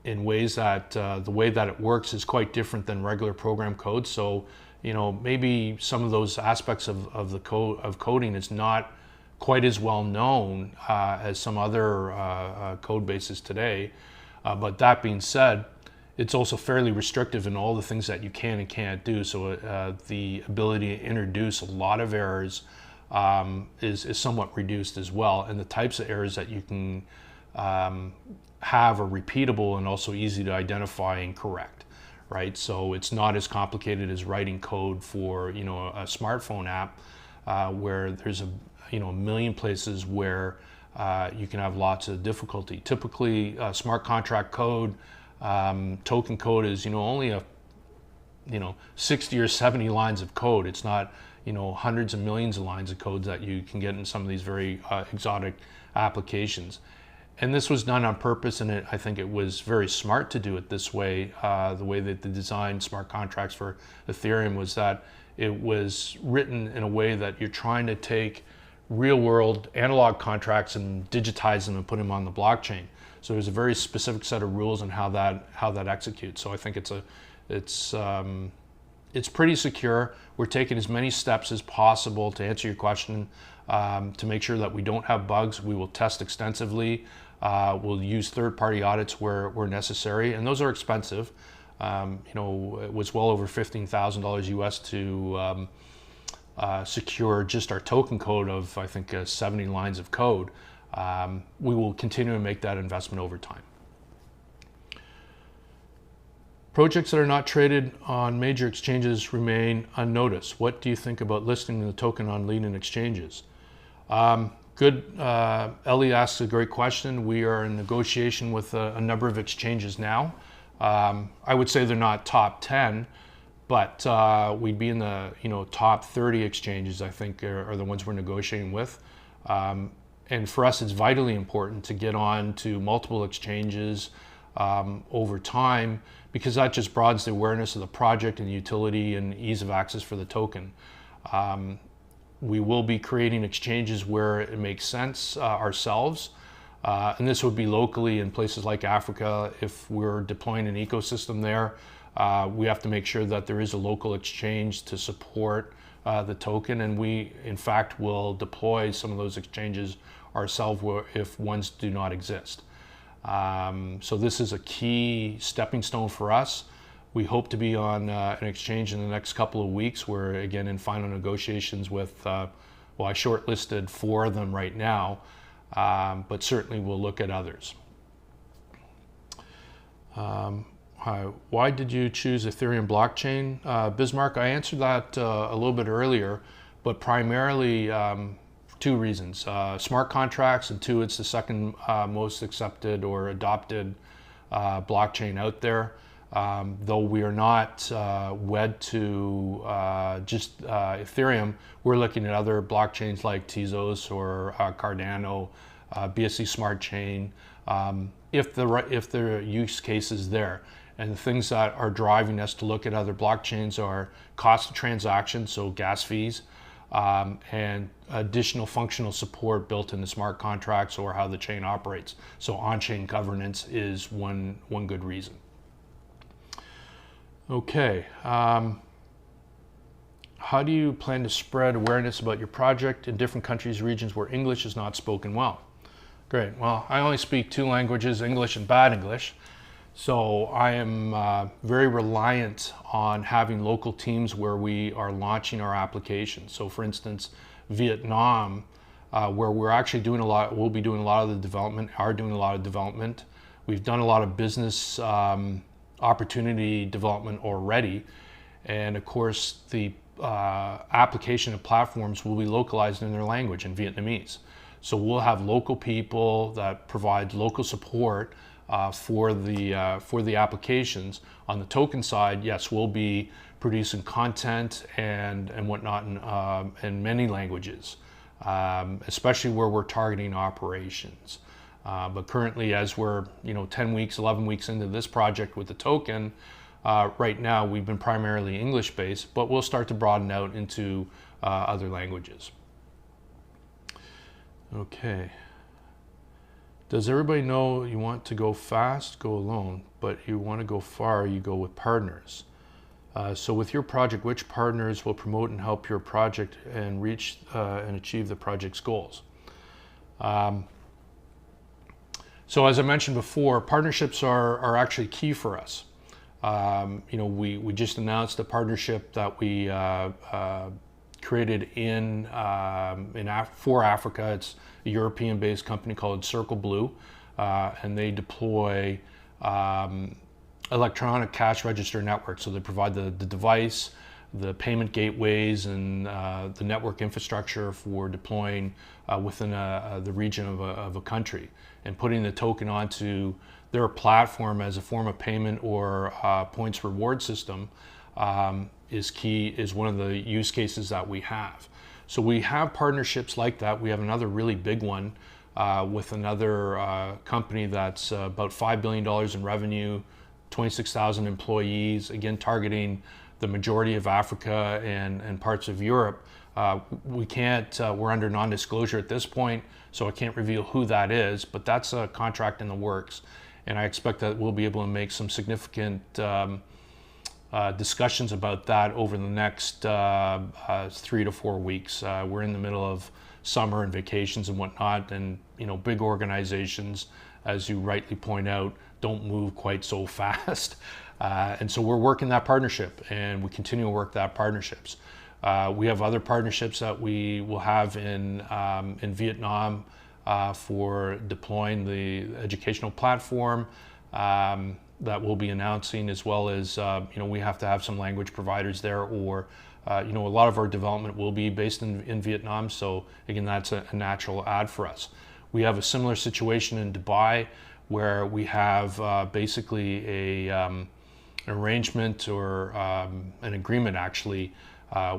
in ways that the way that it works is quite different than regular program code. So, maybe some of those aspects of the coding is not quite as well known as some other code bases today. But that being said, it's also fairly restrictive in all the things that you can and can't do. So the ability to introduce a lot of errors is somewhat reduced as well, and the types of errors that you can have are repeatable and also easy to identify and correct, right? So it's not as complicated as writing code for a smartphone app where there's a million places where you can have lots of difficulty. Typically, smart contract code, token code is only a 60 or 70 lines of code. It's not hundreds of millions of lines of code that you can get in some of these very exotic applications. And this was done on purpose, and I think it was very smart to do it this way. The way that they designed smart contracts for Ethereum was that it was written in a way that you're trying to take real-world analog contracts and digitize them and put them on the blockchain. So there's a very specific set of rules on how that executes. So I think it's pretty secure. We're taking as many steps as possible to answer your question to make sure that we don't have bugs. We will test extensively. We'll use third-party audits where necessary, and those are expensive. It was well over $15,000 US to secure just our token code of, I think, 70 lines of code. We will continue to make that investment over time. Projects that are not traded on major exchanges remain unnoticed. What do you think about listing the token on leading exchanges? Good. Ellie asks a great question. We are in negotiation with a number of exchanges now. I would say they're not top 10, but we'd be in the top 30 exchanges, I think, are the ones we're negotiating with. And for us, it's vitally important to get on to multiple exchanges over time, because that just broadens the awareness of the project and utility and ease of access for the token. We will be creating exchanges where it makes sense ourselves, and this would be locally in places like Africa. If we're deploying an ecosystem there, we have to make sure that there is a local exchange to support the token, and we in fact will deploy some of those exchanges ourselves if ones do not exist. So this is a key stepping stone for us. We hope to be on an exchange in the next couple of weeks. We're again in final negotiations with, I shortlisted 4 of them right now, but certainly we'll look at others. Why did you choose Ethereum blockchain? Bismarck, I answered that a little bit earlier, but primarily 2 reasons. Smart contracts, and 2, it's the second most accepted or adopted blockchain out there. Though we are not wed to just Ethereum, we're looking at other blockchains like Tezos or Cardano, BSC Smart Chain, if the use case is there. And the things that are driving us to look at other blockchains are cost of transaction, so gas fees, and additional functional support built into smart contracts or how the chain operates. So on-chain governance is one good reason. Okay, how do you plan to spread awareness about your project in different countries, regions where English is not spoken well? Great. Well, I only speak 2 languages, English and bad English. So I am very reliant on having local teams where we are launching our applications. So for instance, Vietnam, where we're actually doing a lot, we'll be doing a lot of the development, are doing a lot of development. We've done a lot of business opportunity development already. And of course, the application of platforms will be localized in their language, in Vietnamese. So we'll have local people that provide local support for the applications. On the token side, yes, we'll be producing content and whatnot in many languages, especially where we're targeting operations. But currently, as we're 10 weeks, 11 weeks into this project with the token, right now we've been primarily English-based, but we'll start to broaden out into other languages. Okay. Does everybody know you want to go fast, go alone, but you want to go far, you go with partners? So with your project, which partners will promote and help your project and reach and achieve the project's goals? So as I mentioned before, partnerships are actually key for us. We just announced a partnership that we created for Africa. It's a European-based company called Circle Blue, and they deploy electronic cash register network. So they provide the device, the payment gateways, and the network infrastructure for deploying within the region of a country, and putting the token onto their platform as a form of payment or points reward system is one of the use cases that we have. So we have partnerships like that. We have another really big one with another company that's about $5 billion in revenue, 26,000 employees, again targeting the majority of Africa and parts of Europe. We're under non-disclosure at this point, so I can't reveal who that is, but that's a contract in the works. And I expect that we'll be able to make some significant discussions about that over the next 3 to 4 weeks. We're in the middle of summer and vacations and whatnot, and big organizations, as you rightly point out, don't move quite so fast. And so we're working that partnership, and we continue to work that partnerships. We have other partnerships that we will have in Vietnam for deploying the educational platform that we'll be announcing, as well as we have to have some language providers there, or a lot of our development will be based in Vietnam. So again, that's a natural add for us. We have a similar situation in Dubai, where we have basically an arrangement or an agreement actually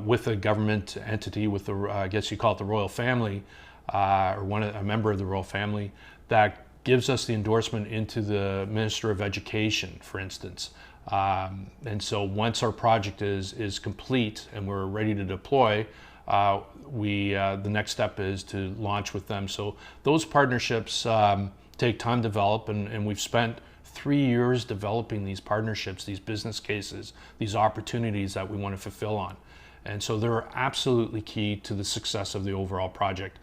with a government entity, with the I guess you call it the royal family, or a member of the royal family, that gives us the endorsement into the Minister of Education, for instance. And so once our project is complete and we're ready to deploy, the next step is to launch with them. So those partnerships take time to develop, and we've spent 3 years developing these partnerships, these business cases, these opportunities that we want to fulfill on. And so they're absolutely key to the success of the overall project.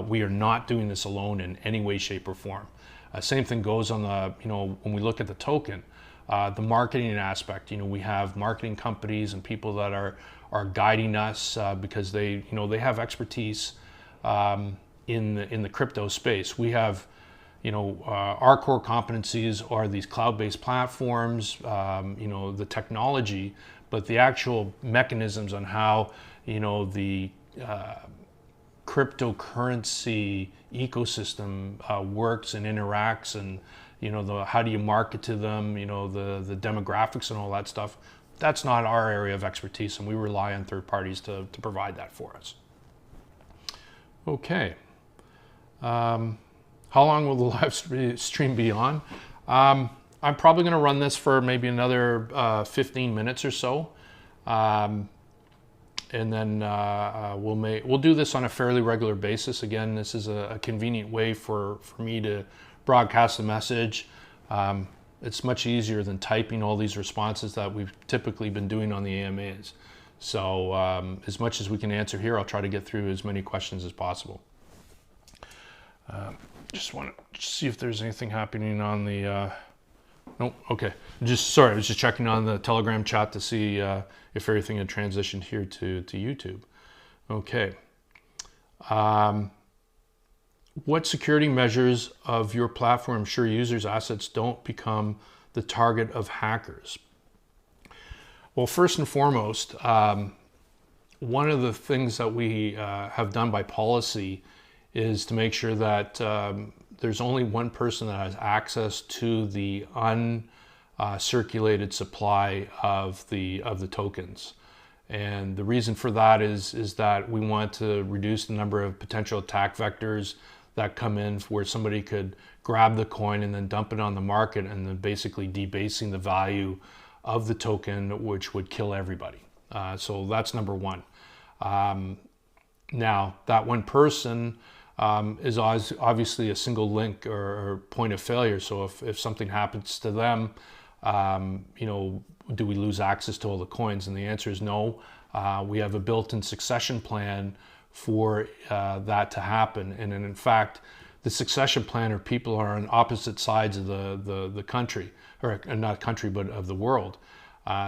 We are not doing this alone in any way, shape, or form. Same thing goes on when we look at the token, the marketing aspect. We have marketing companies and people that are guiding us because they have expertise in the crypto space. We have, our core competencies are these cloud-based platforms, the technology, but the actual mechanisms on how, the cryptocurrency ecosystem works and interacts, and how do you market to them, the demographics and all that stuff. That's not our area of expertise, and we rely on third parties to provide that for us. Okay. How long will the live stream be on? I'm probably going to run this for maybe another 15 minutes or so. And then we'll do this on a fairly regular basis. Again, this is a convenient way for me to broadcast the message. It's much easier than typing all these responses that we've typically been doing on the AMAs. So as much as we can answer here, I'll try to get through as many questions as possible. Just want to see if there's anything happening on the... Nope, okay. I was just checking on the Telegram chat to see if everything had transitioned here to YouTube. Okay. What security measures of your platform ensure users' assets don't become the target of hackers? Well, first and foremost, one of the things that we have done by policy is to make sure that there's only one person that has access to the uncirculated supply of the tokens. And the reason for that is that we want to reduce the number of potential attack vectors that come in, where somebody could grab the coin and then dump it on the market, and then basically debasing the value of the token, which would kill everybody. So that's number one. Now, that one person is obviously a single link or point of failure. So if something happens to them, do we lose access to all the coins? And the answer is no. We have a built-in succession plan for that to happen. And in fact, the succession plan, or people are on opposite sides of the country, or not country, but of the world.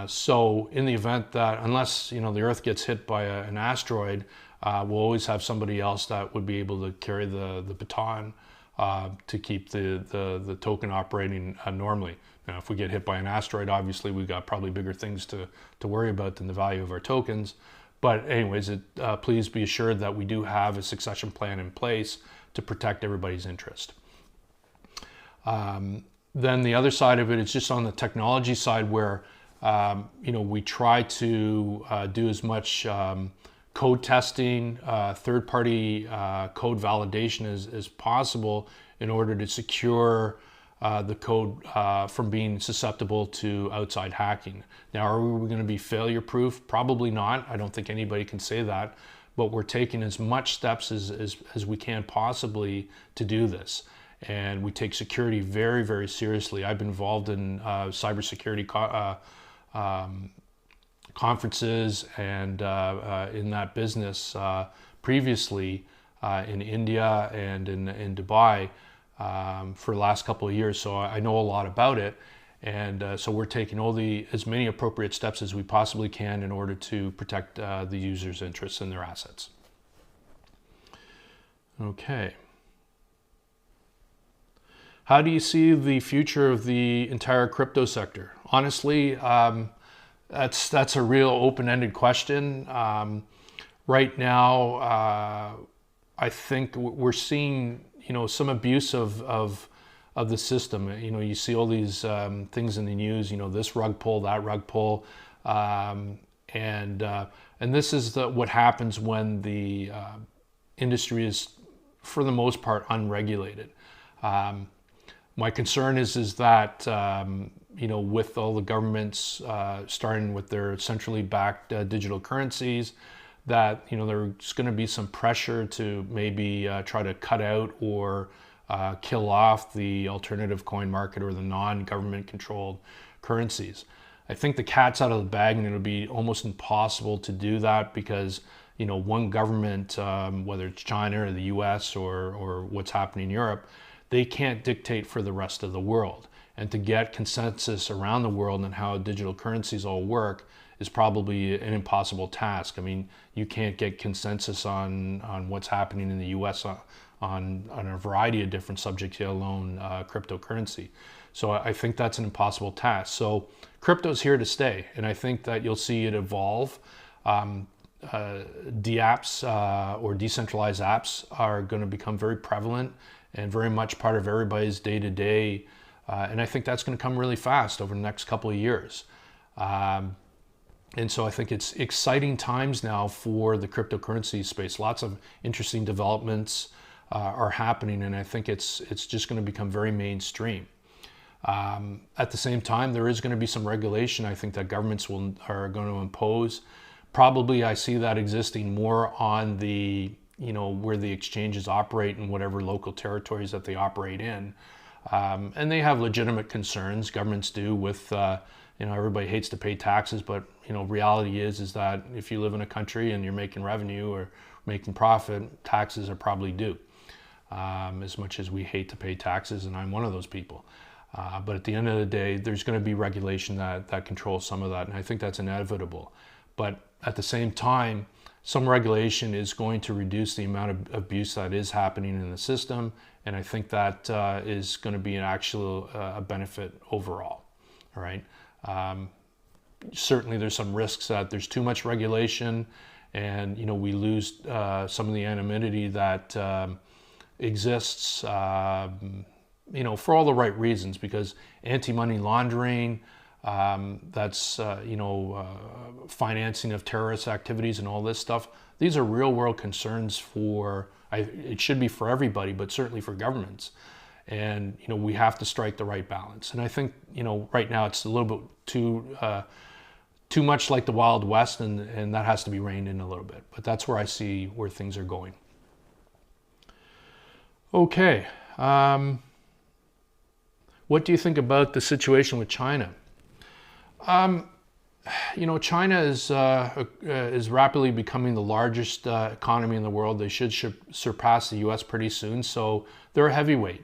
So in the event that, unless the Earth gets hit by an asteroid, we'll always have somebody else that would be able to carry the baton to keep the token operating normally. Now, if we get hit by an asteroid, obviously we've got probably bigger things to worry about than the value of our tokens. But anyways, please be assured that we do have a succession plan in place to protect everybody's interest. Then the other side of it is just on the technology side, where we try to do as much code testing, third-party code validation as possible in order to secure the code from being susceptible to outside hacking. Now, are we going to be failure-proof? Probably not. I don't think anybody can say that, but we're taking as much steps as we can possibly to do this. And we take security very, very seriously. I've been involved in cybersecurity conferences and in that business previously in India and in Dubai for the last couple of years, so I know a lot about it. And so we're taking as many appropriate steps as we possibly can in order to protect the user's interests and their assets. Okay. How do you see the future of the entire crypto sector? Honestly, that's a real open-ended question. Right now, I think we're seeing some abuse of the system. You see all these things in the news. This rug pull, that rug pull, and this is what happens when the industry is, for the most part, unregulated. My concern is that with all the governments starting with their centrally backed digital currencies, that there's going to be some pressure to maybe try to cut out or kill off the alternative coin market or the non-government controlled currencies. I think the cat's out of the bag, and it'll be almost impossible to do that because one government, whether it's China or the US or what's happening in Europe, they can't dictate for the rest of the world. And to get consensus around the world on how digital currencies all work is probably an impossible task. I mean, you can't get consensus on what's happening in the US on a variety of different subjects, let alone cryptocurrency. So I think that's an impossible task. So crypto's here to stay, and I think that you'll see it evolve. DApps or decentralized apps are going to become very prevalent and very much part of everybody's day-to-day. And I think that's going to come really fast over the next couple of years. And so I think it's exciting times now for the cryptocurrency space. Lots of interesting developments are happening, and I think it's just going to become very mainstream. At the same time, there is going to be some regulation I think that governments are going to impose. Probably I see that existing more on the where the exchanges operate in whatever local territories that they operate in. And they have legitimate concerns, governments do, with, everybody hates to pay taxes, but, reality is that if you live in a country and you're making revenue or making profit, taxes are probably due. As much as we hate to pay taxes, and I'm one of those people. But at the end of the day, there's going to be regulation that controls some of that, and I think that's inevitable. But at the same time, some regulation is going to reduce the amount of abuse that is happening in the system, and I think that is going to be an actual benefit overall. All right. Certainly, there's some risks that there's too much regulation, and we lose some of the anonymity that exists. For all the right reasons, because anti-money laundering. That's financing of terrorist activities and all this stuff. These are real world concerns it should be for everybody, but certainly for governments. And, we have to strike the right balance. And I think, right now it's a little bit too much like the Wild West, and that has to be reined in a little bit. But that's where I see where things are going. Okay. What do you think about the situation with China? China is rapidly becoming the largest economy in the world. They should surpass the U.S. pretty soon, so they're a heavyweight.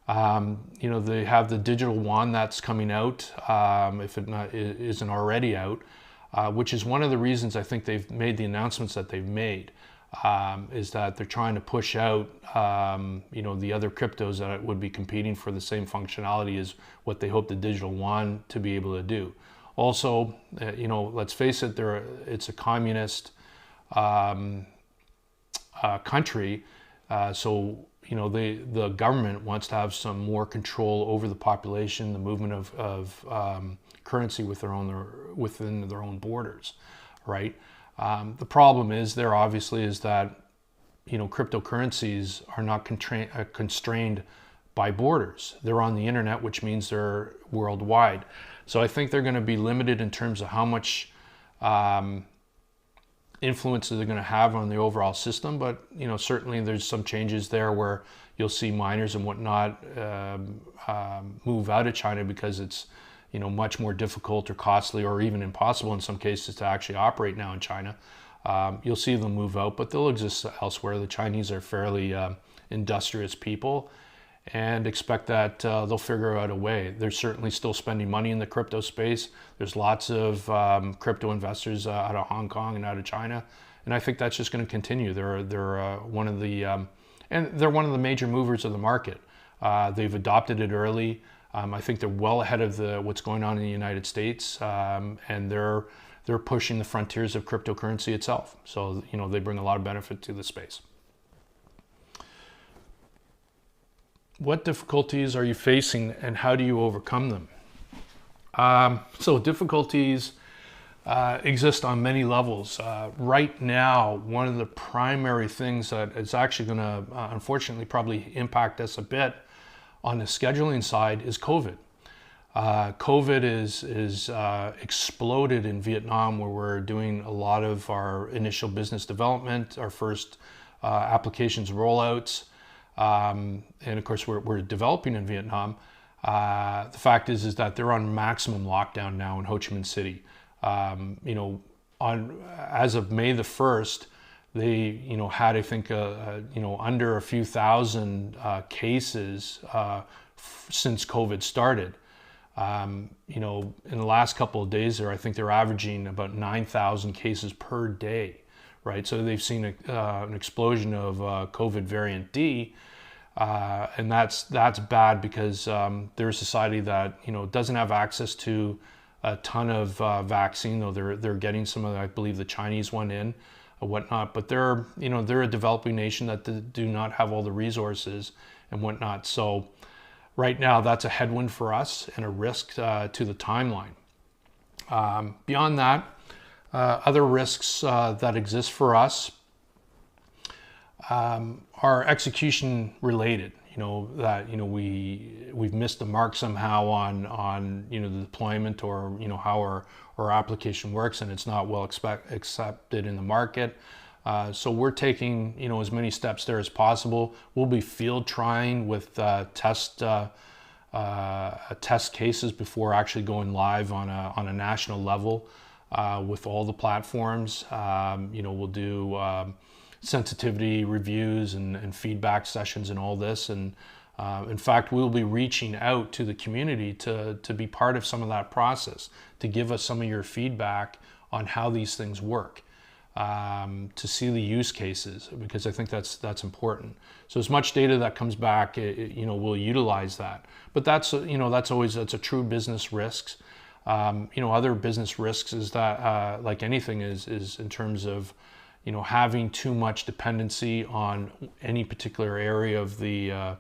They have the digital yuan that's coming out, if it isn't already out, which is one of the reasons I think they've made the announcements that they've made, is that they're trying to push out, the other cryptos that would be competing for the same functionality as what they hope the digital yuan to be able to do. Also, let's face it, it's a communist country, so the government wants to have some more control over the population, the movement of currency within their own borders, right? The problem is there obviously is that cryptocurrencies are not constrained by borders. They're on the internet, which means they're worldwide. So I think they're going to be limited in terms of how much influence they're going to have on the overall system. But certainly there's some changes there where you'll see miners and whatnot move out of China because it's much more difficult or costly or even impossible in some cases to actually operate now in China. You'll see them move out, but they'll exist elsewhere. The Chinese are fairly industrious people, and expect that they'll figure out a way. They're certainly still spending money in the crypto space. There's lots of crypto investors out of Hong Kong and out of China, and I think that's just going to continue. They're one of the major movers of the market. They've adopted it early. I think they're well ahead of what's going on in the United States, and they're pushing the frontiers of cryptocurrency itself. So they bring a lot of benefit to the space. What difficulties are you facing and how do you overcome them? So difficulties exist on many levels. Right now, one of the primary things that is actually going to unfortunately probably impact us a bit on the scheduling side is COVID. COVID is exploded in Vietnam, where we're doing a lot of our initial business development, our first applications rollouts. And of course, we're developing in Vietnam. The fact is that they're on maximum lockdown now in Ho Chi Minh City. As of May the 1st, they had, I think, under a few thousand cases since COVID started. In the last couple of days there, I think they're averaging about 9,000 cases per day. Right, so they've seen an explosion of COVID variant D, and that's bad because they're a society that doesn't have access to a ton of vaccine, though they're getting some of, I believe, the Chinese one in, or whatnot. But they're a developing nation that do not have all the resources and whatnot. So right now, that's a headwind for us and a risk to the timeline. Beyond that. Other risks that exist for us are execution related. We've missed the mark somehow on the deployment or how our application works, and it's not well accepted in the market. So we're taking as many steps there as possible. We'll be field trying with test cases before actually going live on a national level. With all the platforms, we'll do sensitivity reviews and feedback sessions and all this. And in fact, we'll be reaching out to the community to be part of some of that process, to give us some of your feedback on how these things work, to see the use cases, because I think that's important. So as much data that comes back, we'll utilize that. But that's a true business risks. Other business risks is that, like anything, is in terms of, having too much dependency on any particular area of the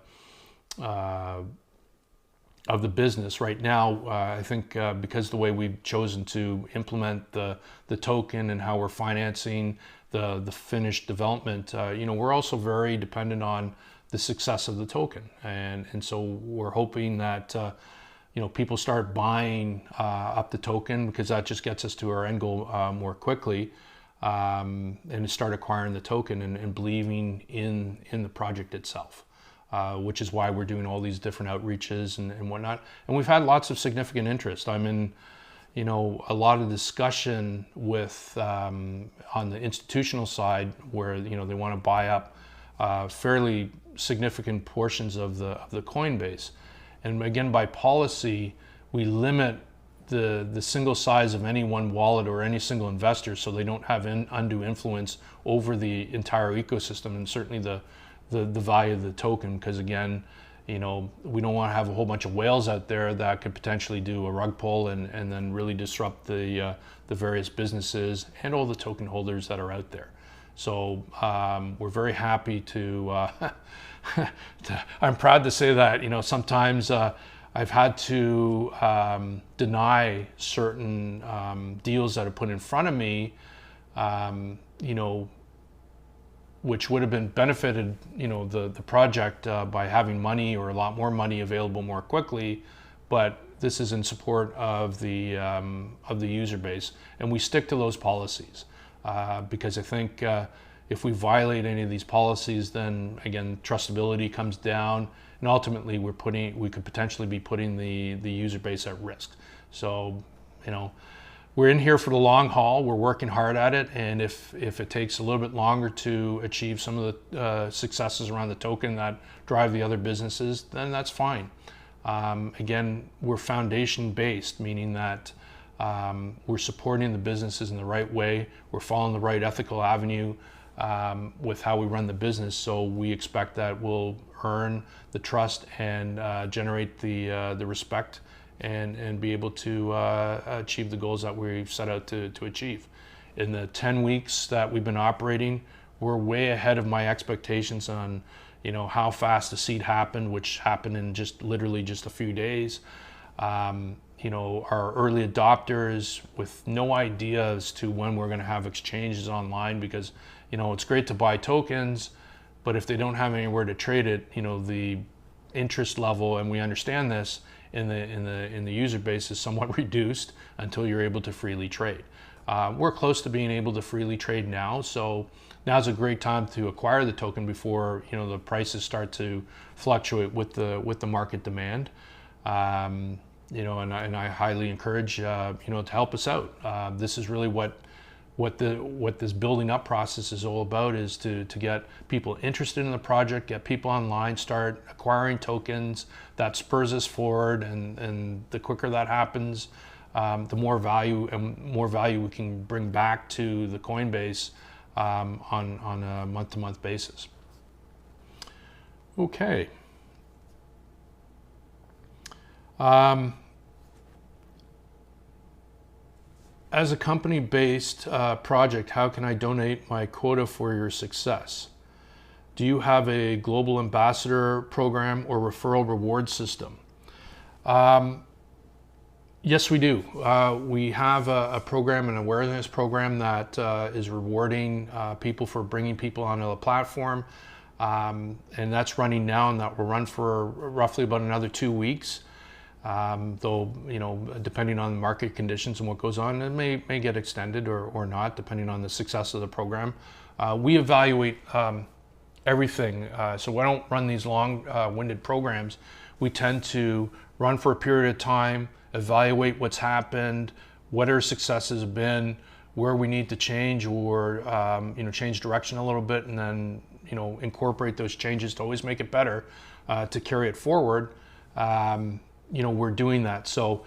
business. Right now, I think because the way we've chosen to implement the token and how we're financing the finished development, we're also very dependent on the success of the token, and so we're hoping that. People start buying up the token, because that just gets us to our end goal more quickly, and start acquiring the token and believing in the project itself, which is why we're doing all these different outreaches and whatnot. And we've had lots of significant interest. I'm in, a lot of discussion with on the institutional side where they want to buy up fairly significant portions of the coin base. And again, by policy, we limit the single size of any one wallet or any single investor, so they don't have undue influence over the entire ecosystem, and certainly the value of the token. Because again, we don't want to have a whole bunch of whales out there that could potentially do a rug pull and then really disrupt the various businesses and all the token holders that are out there. So we're very happy to, I'm proud to say that, sometimes I've had to deny certain deals that are put in front of me, which would have been benefited, the project by having money or a lot more money available more quickly. But this is in support of the user base, and we stick to those policies because I think if we violate any of these policies, then again trustability comes down, and ultimately we could potentially be putting the user base at risk. So we're in here for the long haul. We're working hard at it, and if it takes a little bit longer to achieve some of the successes around the token that drive the other businesses, then that's fine. Again, we're foundation based, meaning that we're supporting the businesses in the right way. We're following the right ethical avenue with how we run the business. So we expect that we'll earn the trust and generate the respect and be able to achieve the goals that we've set out to achieve. In the 10 weeks that we've been operating, we're way ahead of my expectations on how fast the seed happened, which happened in literally just a few days. Our early adopters with no idea as to when we're going to have exchanges online, because it's great to buy tokens, but if they don't have anywhere to trade it, the interest level, and we understand this, in the user base is somewhat reduced until you're able to freely trade. We're close to being able to freely trade now, so now's a great time to acquire the token before the prices start to fluctuate with the market demand. And I highly encourage to help us out. This is really what this building up process is all about, is to get people interested in the project, get people online, start acquiring tokens. That spurs us forward, and the quicker that happens, the more value we can bring back to the Coinbase on a month-to-month basis. Okay. As a company-based project, how can I donate my quota for your success? Do you have a global ambassador program or referral reward system? Yes, we do. We have a program, an awareness program that is rewarding people for bringing people onto the platform. And that's running now, and that will run for roughly about another 2 weeks. Though, depending on the market conditions and what goes on, it may get extended or not, depending on the success of the program. We evaluate everything. So I don't run these long-winded programs. We tend to run for a period of time, evaluate what's happened, what our successes have been, where we need to change or change direction a little bit, and then incorporate those changes to always make it better, to carry it forward. We're doing that. So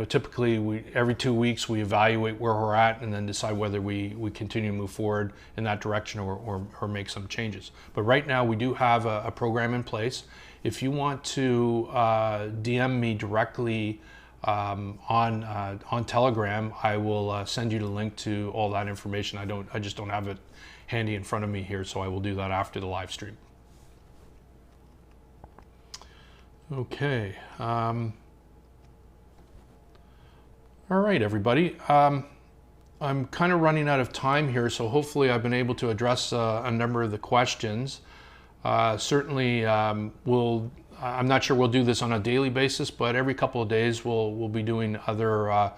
typically every 2 weeks we evaluate where we're at and then decide whether we continue to move forward in that direction or make some changes. But right now we do have a program in place. If you want to DM me directly on Telegram, I will send you the link to all that information. I just don't have it handy in front of me here, so I will do that after the live stream. Okay. All right, everybody. I'm kind of running out of time here, so hopefully I've been able to address a number of the questions. Certainly, I'm not sure we'll do this on a daily basis, but every couple of days we'll be doing other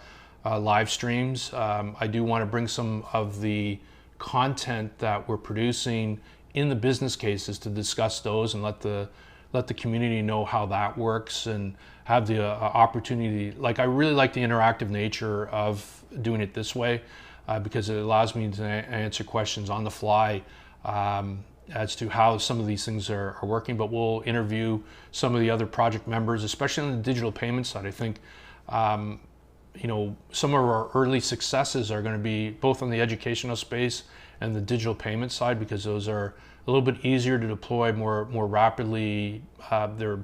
live streams. I do want to bring some of the content that we're producing in the business cases to discuss those and let the community know how that works and have the opportunity. I really like the interactive nature of doing it this way because it allows me to answer questions on the fly. as to how some of these things are working, but we'll interview some of the other project members, especially on the digital payment side. I think some of our early successes are going to be both on the educational space and the digital payment side, because those are a little bit easier to deploy more rapidly. They're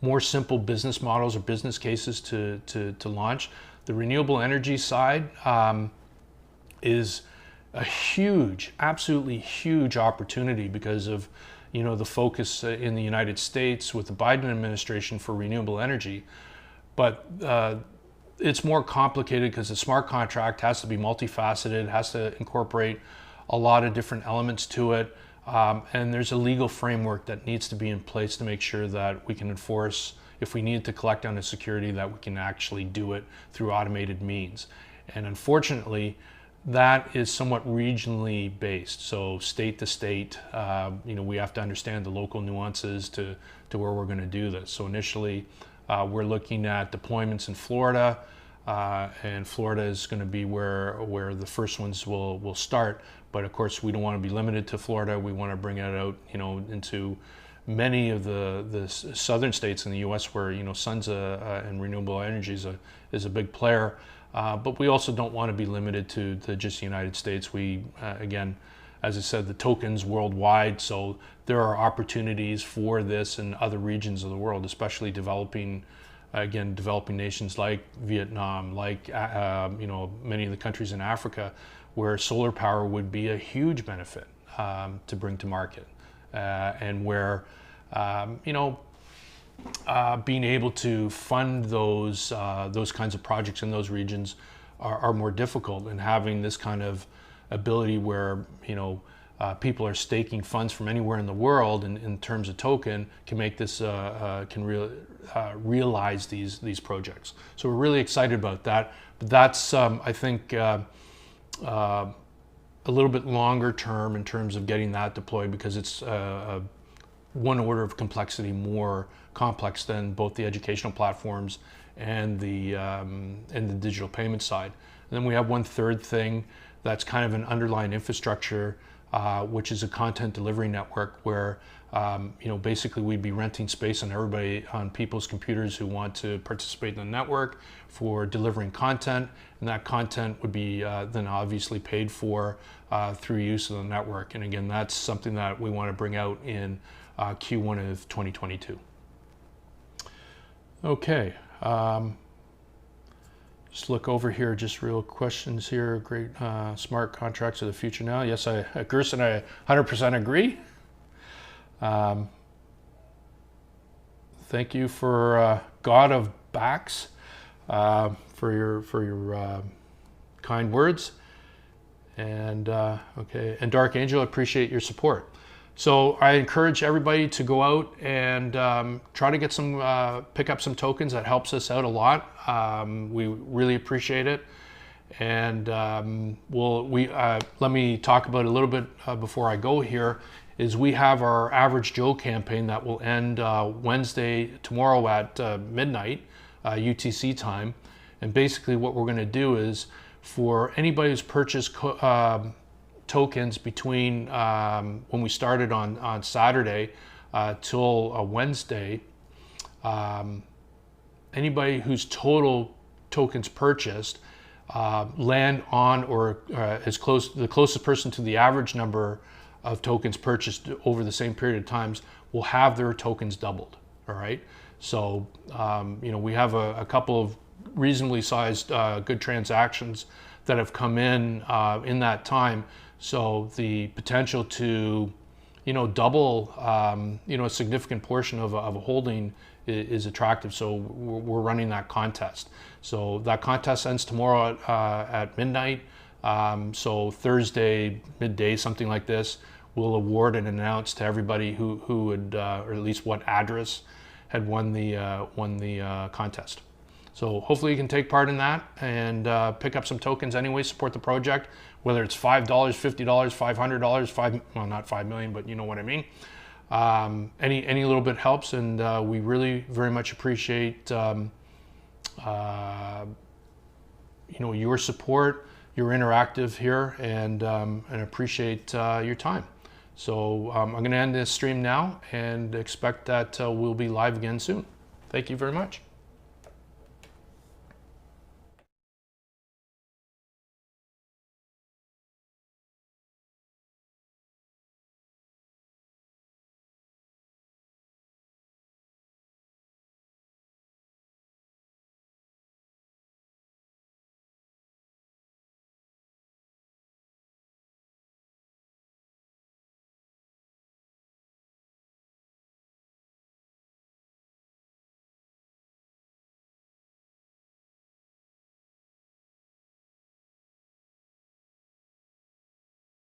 more simple business models or business cases to launch. The renewable energy side is a huge, absolutely huge opportunity because of the focus in the United States with the Biden administration for renewable energy. But it's more complicated because the smart contract has to be multifaceted, has to incorporate a lot of different elements to it. And there's a legal framework that needs to be in place to make sure that we can enforce, if we need to collect on a security, that we can actually do it through automated means. And unfortunately, that is somewhat regionally based. So state to state, we have to understand the local nuances to where we're going to do this. So initially, we're looking at deployments in Florida, and Florida is going to be where the first ones will start. But of course, we don't want to be limited to Florida. We want to bring it out, into many of the southern states in the U.S. where sun's and renewable energy is a big player. But we also don't want to be limited to just the United States. We again, as I said, the tokens worldwide. So there are opportunities for this in other regions of the world, especially developing nations like Vietnam, like many of the countries in Africa, where solar power would be a huge benefit to bring to market, and where being able to fund those kinds of projects in those regions are more difficult, and having this kind of ability where people are staking funds from anywhere in the world in terms of token can make this realize these projects. So we're really excited about that. But that's I think a little bit longer term in terms of getting that deployed, because it's one order of complexity more complex than both the educational platforms and the digital payment side. And then we have one third thing that's kind of an underlying infrastructure, which is a content delivery network where basically we'd be renting space on people's computers who want to participate in the network for delivering content, and that content would be then obviously paid for through use of the network. And again, that's something that we want to bring out in Q1 of 2022. Okay, just look over here, just real questions here. Great, smart contracts of the future now. Yes, Gerson, I 100% agree. Thank you for God of Backs for your kind words. And okay, and Dark Angel, I appreciate your support. So I encourage everybody to go out and try to get pick up some tokens. That helps us out a lot. We really appreciate it. And let me talk about a little bit before I go here. Is we have our Average Joe campaign that will end tomorrow at midnight UTC time. And basically what we're going to do is, for anybody who's purchased tokens between when we started on Saturday till Wednesday, anybody whose total tokens purchased land on or the closest person to the average number of tokens purchased over the same period of times will have their tokens doubled. All right. So we have a couple of reasonably sized good transactions that have come in that time. So the potential to double a significant portion of a holding is attractive. So we're running that contest. So that contest ends tomorrow at midnight. So Thursday midday, something like this, we'll award and announce to everybody who would, or at least what address had won the contest. So hopefully you can take part in that and pick up some tokens anyway, support the project, whether it's $5, $50, $500, well, not 5 million, but you know what I mean. Any little bit helps, and we really very much appreciate your support. You're interactive here, and appreciate your time. So I'm going to end this stream now and expect that we'll be live again soon. Thank you very much.